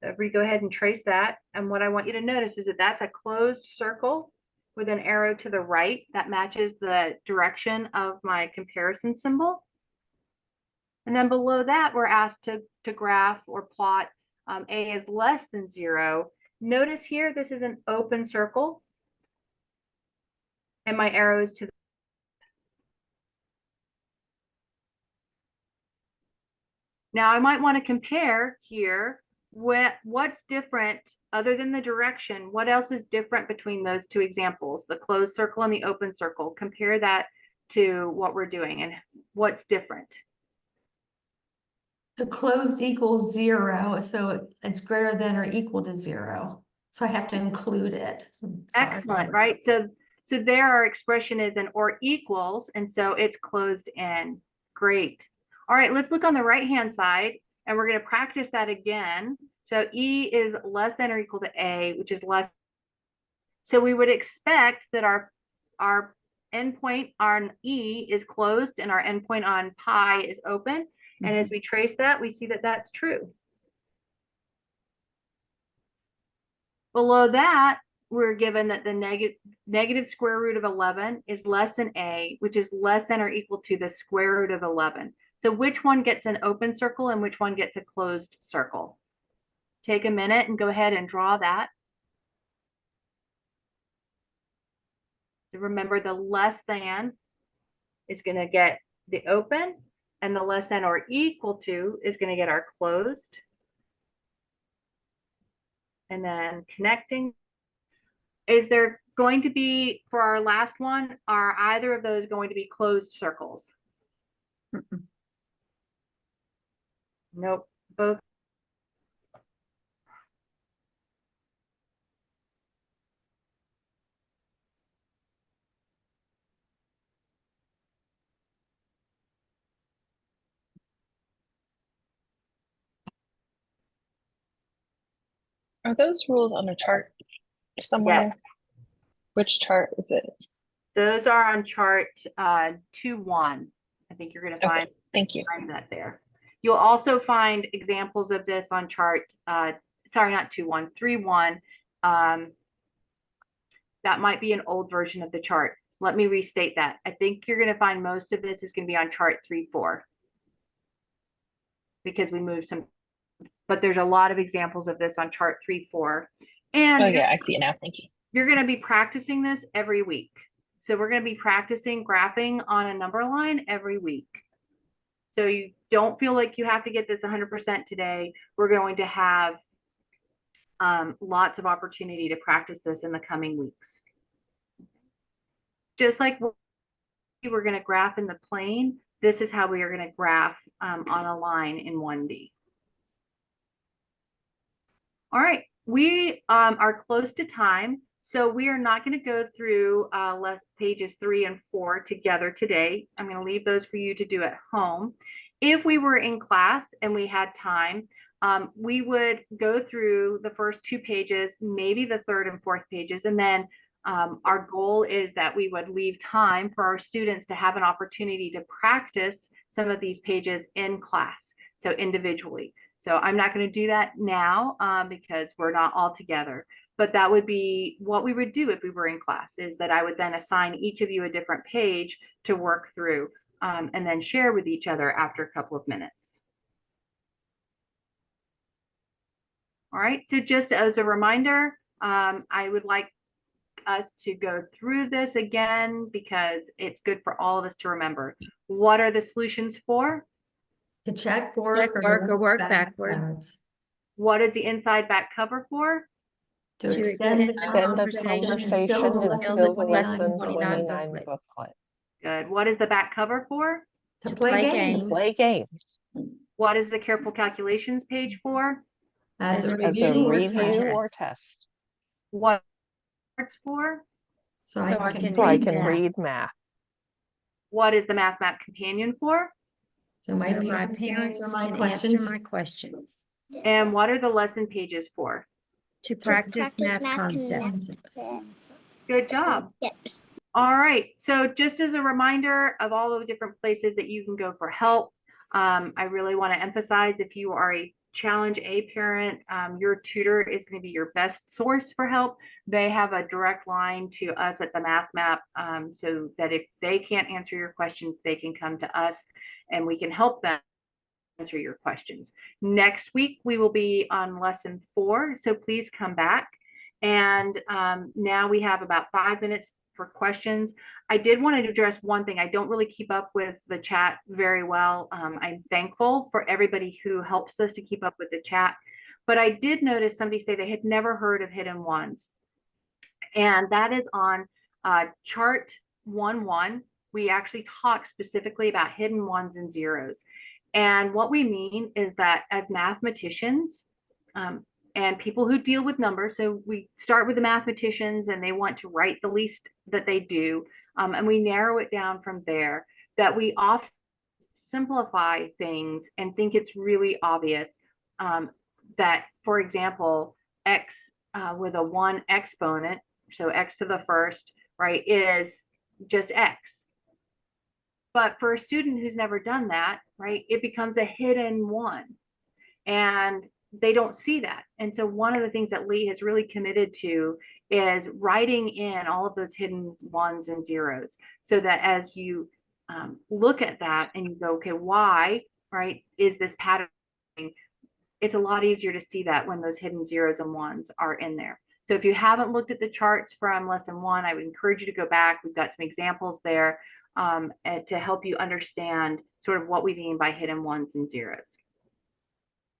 So if we go ahead and trace that, and what I want you to notice is that that's a closed circle with an arrow to the right that matches the direction of my comparison symbol. And then below that, we're asked to graph or plot A is less than 0. Notice here, this is an open circle. And my arrow is to the now, I might want to compare here what's different other than the direction. What else is different between those two examples, the closed circle and the open circle? Compare that to what we're doing and what's different. The closed equals 0, so it's greater than or equal to 0. So I have to include it. Excellent, right? So there our expression is an or equals, and so it's closed in. Great. All right, let's look on the right-hand side, and we're going to practice that again. So E is less than or equal to A, which is less. So we would expect that our endpoint on E is closed and our endpoint on pi is open. And as we trace that, we see that that's true. Below that, we're given that the negative square root of 11 is less than A, which is less than or equal to the square root of 11. So which one gets an open circle and which one gets a closed circle? Take a minute and go ahead and draw that. Remember, the less than is going to get the open, and the less than or equal to is going to get our closed. And then connecting. Is there going to be, for our last one, are either of those going to be closed circles? Nope, both. Are those rules on a chart somewhere? Yes. Which chart is it? Those are on chart 2-1. I think you're going to find, thank you. Find that there. You'll also find examples of this on chart, sorry, not 2-1, 3-1. That might be an old version of the chart. Let me restate that. I think you're going to find most of this is going to be on chart 3-4 because we moved some, but there's a lot of examples of this on chart 3-4. And oh yeah, I see it now. Thank you. You're going to be practicing this every week. So we're going to be practicing graphing on a number line every week. So you don't feel like you have to get this 100% today. We're going to have lots of opportunity to practice this in the coming weeks. Just like we're going to graph in the plane, this is how we are going to graph on a line in 1D. All right, we are close to time. So we are not going to go through pages 3 and 4 together today. I'm going to leave those for you to do at home. If we were in class and we had time, we would go through the first 2 pages, maybe the 3rd and 4th pages, and then our goal is that we would leave time for our students to have an opportunity to practice some of these pages in class, so individually. So I'm not going to do that now because we're not all together. But that would be what we would do if we were in class, is that I would then assign each of you a different page to work through and then share with each other after a couple of minutes. All right, so just as a reminder, I would like us to go through this again because it's good for all of us to remember. What are the solutions for? To check work or work backwards. What is the inside back cover for? To extend the conversation until the lesson 29 booklet. Good. What is the back cover for? To play games. To play games. What is the careful calculations page for? As a review or or test. What it's for? So I can read math. What is the Math Map companion for? So my parents can answer my questions. And what are the lesson pages for? To practice math concepts. Good job. Yes. All right. So just as a reminder of all the different places that you can go for help, I really want to emphasize if you are a Challenge A parent, your tutor is going to be your best source for help. They have a direct line to us at the Math Map, so that if they can't answer your questions, they can come to us and we can help them answer your questions. Next week, we will be on lesson 4, so please come back. And now we have about 5 minutes for questions. I did want to address one thing. I don't really keep up with the chat very well. I'm thankful for everybody who helps us to keep up with the chat. But I did notice somebody say they had never heard of hidden ones. And that is on chart 1-1. We actually talk specifically about hidden ones and zeros. And what we mean is that as mathematicians, and people who deal with numbers, so we start with the mathematicians and they want to write the least that they do, and we narrow it down from there, that we often simplify things and think it's really obvious that, for example, x with a 1 exponent, so x to the first, right, is just x. But for a student who's never done that, right, it becomes a hidden 1. And they don't see that. And so one of the things that Lee has really committed to is writing in all of those hidden 1s and zeros, so that as you look at that and you go, okay, why, right, is this pattern? It's a lot easier to see that when those hidden 0s and 1s are in there. So if you haven't looked at the charts from lesson 1, I would encourage you to go back. We've got some examples there to help you understand sort of what we mean by hidden 1s and zeros.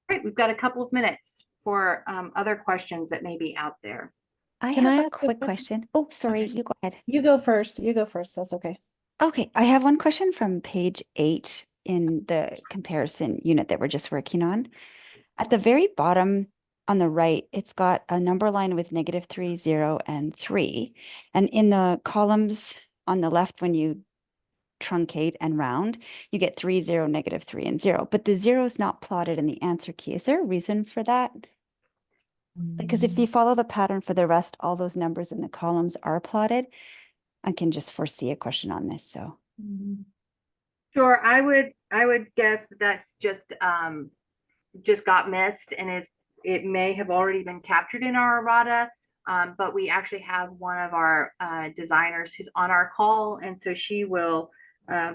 All right, we've got a couple of minutes for other questions that may be out there. I Can I have a ask a quick question? question. Oh, sorry, Okay. you go ahead. You go first. You go first. That's okay. Okay, I have one question from page 8 in the comparison unit that we're just working on. At the very bottom on the right, it's got a number line with -3, 0, and 3. And in the columns on the left, when you truncate and round, you get 3, 0, -3, and 0. But the 0 is not plotted in the answer key. Is there a reason for that? Because if you follow the pattern for the rest, all those numbers in the columns are plotted. I can just foresee a question on this, so. Sure, I would guess that that's just got missed, and it may have already been captured in our errata. But we actually have one of our designers who's on our call, and so she will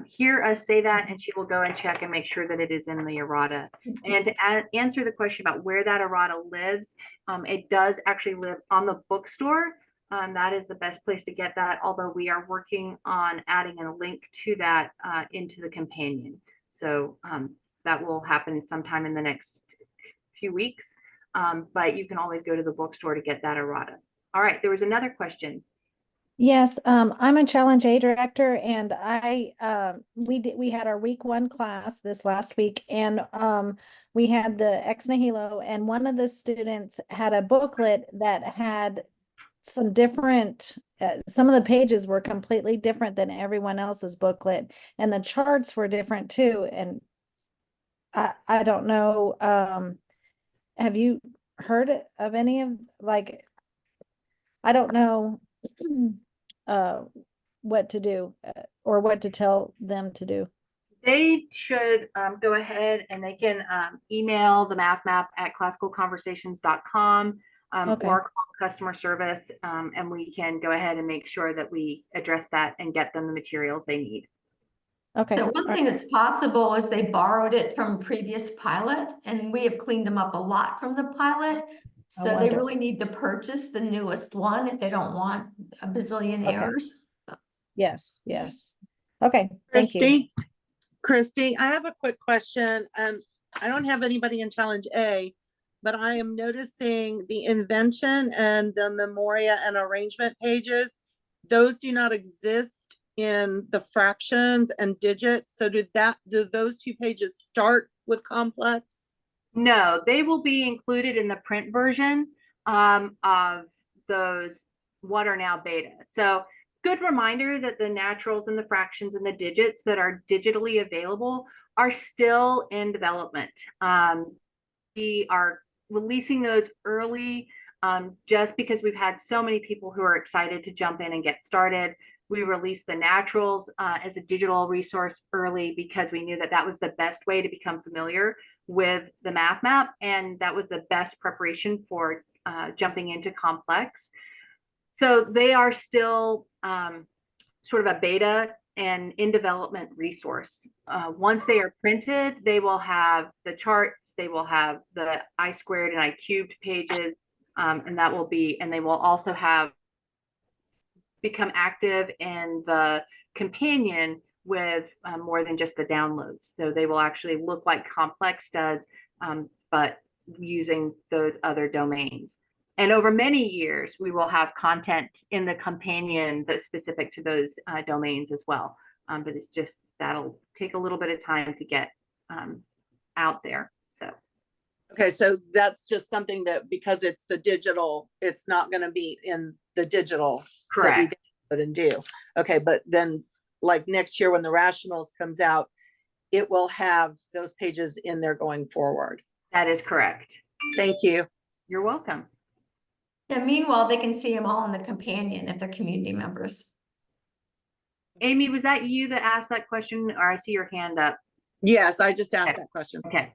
hear us say that, and she will go and check and make sure that it is in the errata. And to answer the question about where that errata lives, it does actually live on the bookstore. That is the best place to get that, although we are working on adding a link to that into the companion. So that will happen sometime in the next few weeks, but you can always go to the bookstore to get that errata. All right, there was another question. Yes, I'm a Challenge A director, and we had our week 1 class this last week, and we had the ex nihilo, and one of the students had a booklet that had some different, some of the pages were completely different than everyone else's booklet, and the charts were different too. And I don't know, have you heard of any of, like, I don't know what to do or what to tell them to do. They should go ahead and they can email the mathmap@classicalconversations.com Okay. or call customer service, and we can go ahead and make sure that we address that and get them the materials they need. Okay. So one thing that's possible is they borrowed it from previous pilot, and we have cleaned them up a lot from the pilot. So they wonder. really need to purchase the newest one if they don't want a bazillion Okay. errors. Yes, yes. Okay, thank you. Christy, I have a quick question. I don't have anybody in Challenge A, but I am noticing the invention and the memoria and arrangement pages. Those do not exist in the fractions and digits. So do those 2 pages start with complex? No, they will be included in the print version of those what are now beta. So good reminder that the naturals and the fractions and the digits that are digitally available are still in development. We are releasing those early just because we've had so many people who are excited to jump in and get started. We released the naturals as a digital resource early because we knew that that was the best way to become familiar with the math map, and that was the best preparation for jumping into complex. So they are still sort of a beta an in development resource. Once they are printed, they will have the charts, they will have the I squared and I cubed pages, and that will be, and they will also have become active in the companion with more than just the downloads. So they will actually look like Complex does, but using those other domains. And over many years, we will have content in the companion that's specific to those domains as well. But it's just, that'll take a little bit of time to get out there. So. Okay, so that's just something that because it's the digital, it's not going to be in the digital. Correct. That we put and do. Okay, but then like next year when the rationals comes out, it will have those pages in there going forward. That is correct. Thank you. You're welcome. And meanwhile, they can see them all in the companion if they're community members. Amy, was that you that asked that question, or I see your hand up? Yes, I just asked that question. Okay.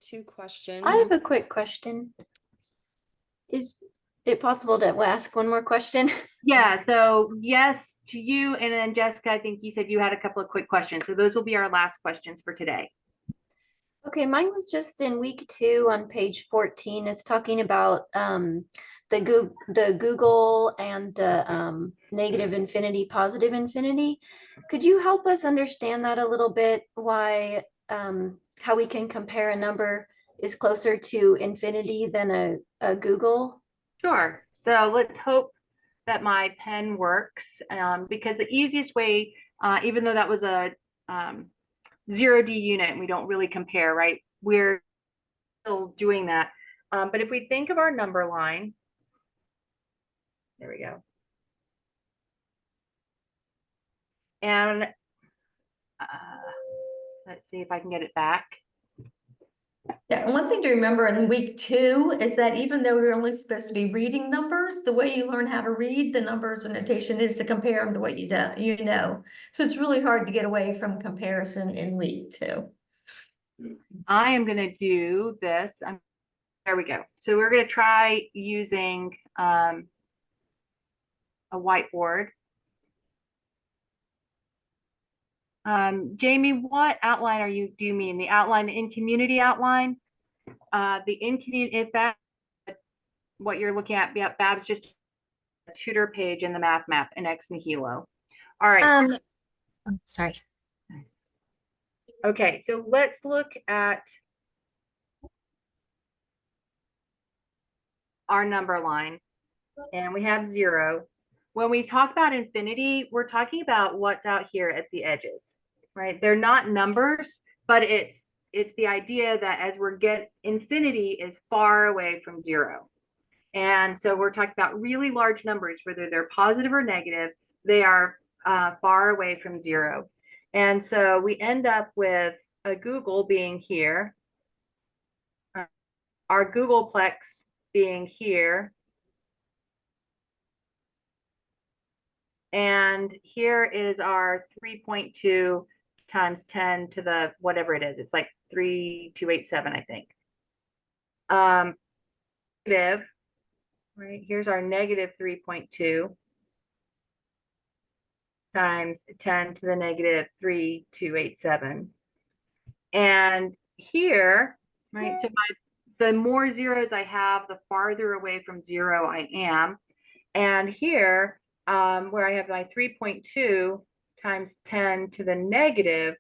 2 questions. I have a quick question. Is it possible to ask one more question? Yeah, so yes to you, and then Jessica, I think you said you had a couple of quick questions. So those will be our last questions for today. Okay, mine was just in week 2 on page 14. It's talking about the Google and the negative infinity, positive infinity. Could you help us understand that a little bit? Why, how we can compare a number is closer to infinity than a Google? Sure. So let's hope that my pen works, because the easiest way, even though that was a 0D unit and we don't really compare, right? We're still doing that. But if we think of our number line, there we go. And let's see if I can get it back. Yeah, and one thing to remember in week 2 is that even though you're only supposed to be reading numbers, the way you learn how to read the numbers and notation is to compare them to what you know. So it's really hard to get away from comparison in week 2. I am going to do this. There we go. So we're going to try using a whiteboard. Jamie, what outline do you mean? The outline in community outline? The in community, if that's what you're looking at, yeah, Babs, just a tutor page in the math map in ex nihilo. All right. Oh, sorry. Okay, so let's look at our number line, and we have 0. When we talk about infinity, we're talking about what's out here at the edges, right? They're not numbers, but it's the idea that as we're infinity is far away from 0. And so we're talking about really large numbers, whether they're positive or negative, they are far away from 0. And so we end up with a Google being here, our Googleplex being here, and here is our 3.2 times 10 to the whatever it is. It's like 3287, I think. Negative, right? Here's our negative 3.2 times 10 to the negative 3287. And here, right, so the more zeros I have, the farther away from 0 I am. And here, where I have my 3.2 times 10 to the negative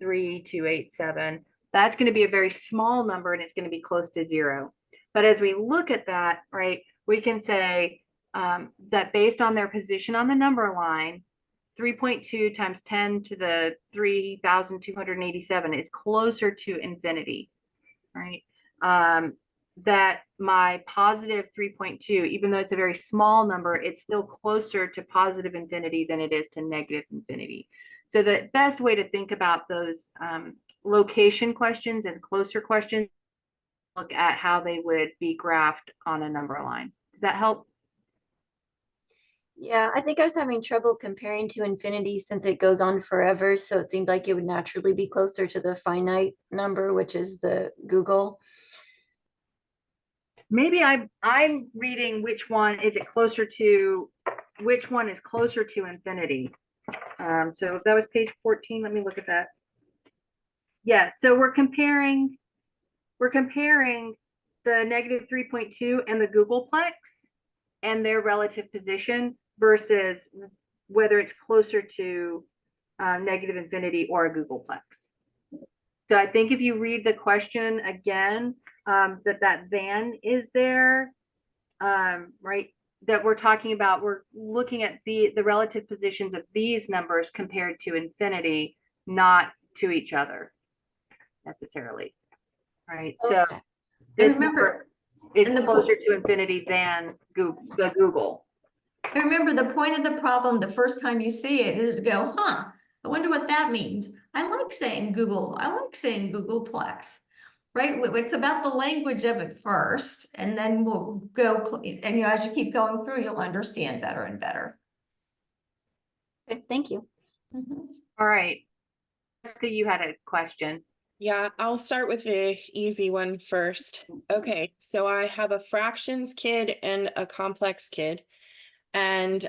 3287, that's going to be a very small number and it's going to be close to 0. But as we look at that, right, we can say that based on their position on the number line, 3.2 times 10 to the 3,287 is closer to infinity, right? That my positive 3.2, even though it's a very small number, it's still closer to positive infinity than it is to negative infinity. So the best way to think about those location questions and closer questions, look at how they would be graphed on a number line. Does that help? Yeah, I think I was having trouble comparing to infinity since it goes on forever. So it seemed like it would naturally be closer to the finite number, which is the Google. Maybe I'm reading which one is closer to infinity. So if that was page 14, let me look at that. Yeah, so we're comparing the negative 3.2 and the Googleplex and their relative position versus whether it's closer to negative infinity or a Googleplex. So I think if you read the question again, that than is there, right? That we're talking about, we're looking at the relative positions of these numbers compared to infinity, not to each other necessarily, right? So Okay. this And remember, number is and the closer to infinity than Google. And remember, the point of the problem the first time you see it is to go, huh, I wonder what that means. I like saying Google. I like saying Googleplex, right? It's about the language of it first, and then we'll go, and as you keep going through, you'll understand better and better. Okay, thank you. All right. So you had a question. Yeah, I'll start with the easy one first. Okay, so I have a fractions kid and a complex kid. And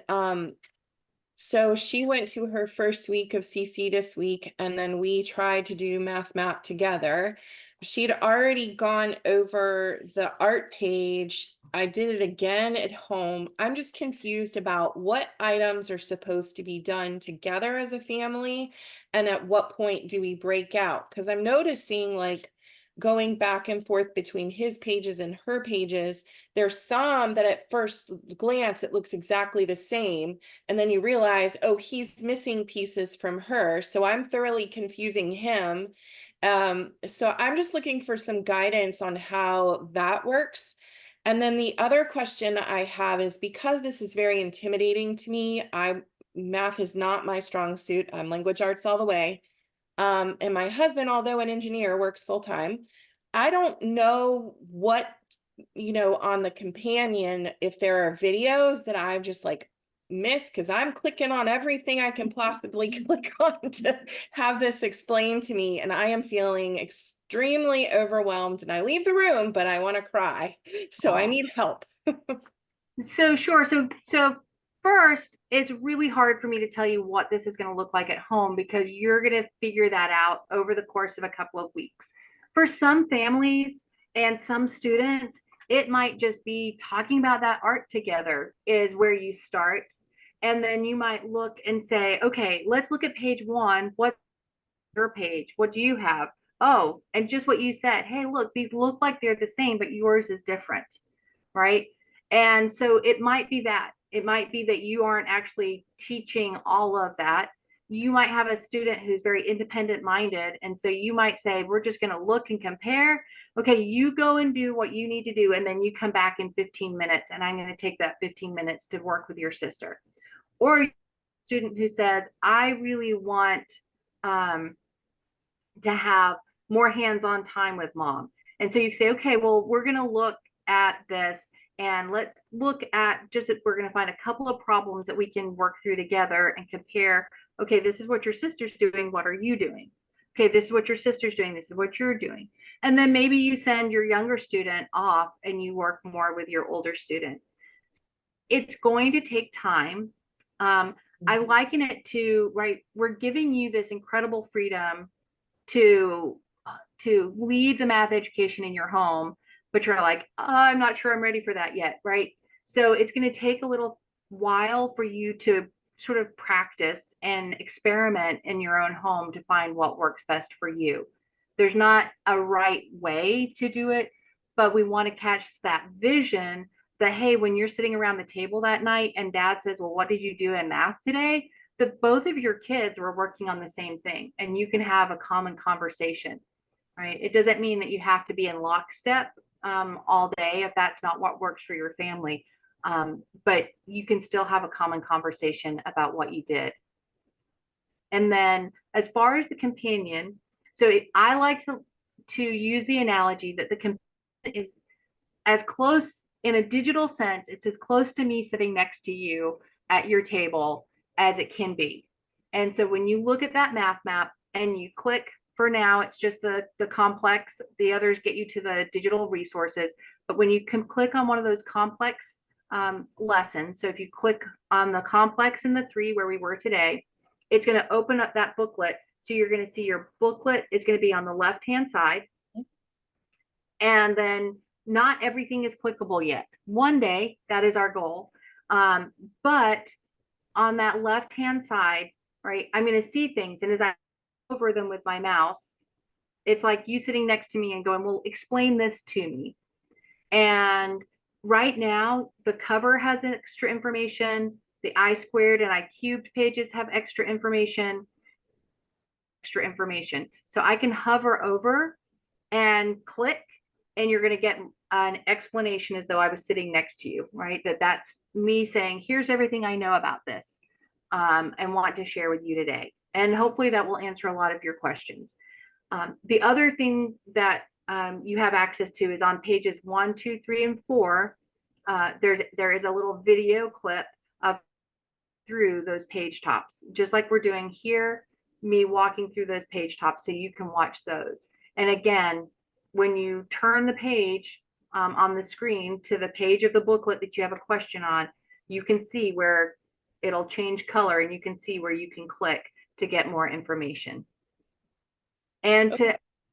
so she went to her first week of CC this week, and then we tried to do Math Map together. She'd already gone over the art page. I did it again at home. I'm just confused about what items are supposed to be done together as a family, and at what point do we break out? Because I'm noticing like going back and forth between his pages and her pages. There's some that at first glance, it looks exactly the same. And then you realize, oh, he's missing pieces from her. So I'm thoroughly confusing him. So I'm just looking for some guidance on how that works. And then the other question I have is, because this is very intimidating to me, math is not my strong suit. I'm language arts all the way. And my husband, although an engineer, works full time. I don't know what, on the companion, if there are videos that I've just like missed, because I'm clicking on everything I can possibly click on to have this explained to me. And I am feeling extremely overwhelmed, and I leave the room, but I want to cry. So I need help. So sure. So first, it's really hard for me to tell you what this is going to look like at home, because you're going to figure that out over the course of a couple of weeks. For some families and some students, it might just be talking about that art together is where you start. And then you might look and say, okay, let's look at page 1. What's your page? What do you have? Oh, and just what you said. Hey, look, these look like they're the same, but yours is different, right? And so it might be that. It might be that you aren't actually teaching all of that. You might have a student who's very independent minded. And so you might say, we're just going to look and compare. Okay, you go and do what you need to do. And then you come back in 15 minutes and I'm going to take that 15 minutes to work with your sister. Or a student who says, I really want to have more hands-on time with mom. And so you say, okay, well, we're going to look at this, and let's look at we're going to find a couple of problems that we can work through together and compare. Okay, this is what your sister's doing. What are you doing? Okay, this is what your sister's doing. This is what you're doing. And then maybe you send your younger student off and you work more with your older student. It's going to take time. I liken it to, right, we're giving you this incredible freedom to lead the math education in your home, but you're like, oh, I'm not sure I'm ready for that yet, right? So it's going to take a little while for you to sort of practice and experiment in your own home to find what works best for you. There's not a right way to do it, but we want to catch that vision that, hey, when you're sitting around the table that night and dad says, well, what did you do in math today? That both of your kids were working on the same thing and you can have a common conversation, right? It doesn't mean that you have to be in lockstep all day if that's not what works for your family. But you can still have a common conversation about what you did. And then as far as the companion, so I like to use the analogy that the companion is as close in a digital sense, it's as close to me sitting next to you at your table as it can be. And so when you look at that math map and you click, for now, it's just the complex, the others get you to the digital resources. But when you can click on one of those complex lessons, so if you click on the complex in the 3 where we were today, It's going to open up that booklet. So you're going to see your booklet is going to be on the left-hand side. And then not everything is clickable yet. One day, that is our goal. But on that left-hand side, right, I'm going to see things. And as I over them with my mouse, it's like you sitting next to me and going, well, explain this to me. And right now, the cover has extra information. The I squared and I cubed pages have extra information. So I can hover over and click, and you're going to get an explanation as though I was sitting next to you, right? That's me saying, here's everything I know about this and want to share with you today. And hopefully that will answer a lot of your questions. The other thing that you have access to is on pages 1, 2, 3, and 4. There is a little video clip of through those page tops, just like we're doing here, me walking through those page tops so you can watch those. And again, when you turn the page on the screen to the page of the booklet that you have a question on, you can see where it'll change color and you can see where you can click to get more information. And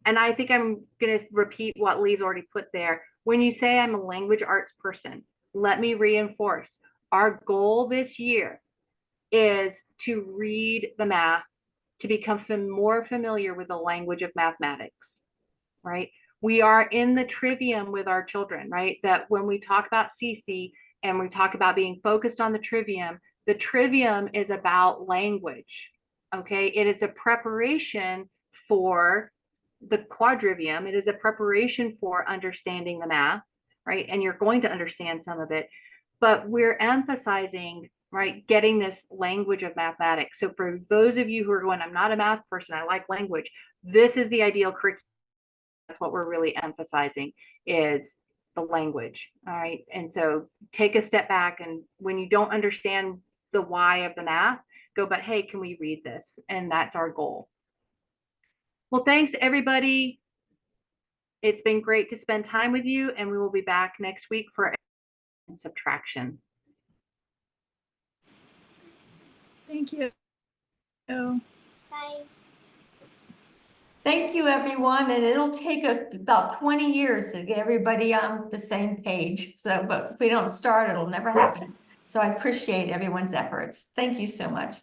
I think I'm going to repeat what Lee's already put there. When you say I'm a language arts person, let me reinforce our goal this year is to read the math, to become more familiar with the language of mathematics, right? We are in the trivium with our children, right? That when we talk about CC and we talk about being focused on the trivium is about language, okay? It is a preparation for the quadrivium. It is a preparation for understanding the math, right? And you're going to understand some of it, but we're emphasizing, right, getting this language of mathematics. So for those of you who are going, I'm not a math person, I like language, this is the ideal curriculum. That's what we're really emphasizing is the language, all right? And so take a step back, and when you don't understand the why of the math, go, but hey, can we read this? And that's our goal. Well, thanks everybody. It's been great to spend time with you, and we will be back next week for subtraction. Thank you. Bye. Thank you, everyone. And it'll take about 20 years to get everybody on the same page. So, but if we don't start, it'll never happen. So I appreciate everyone's efforts. Thank you so much.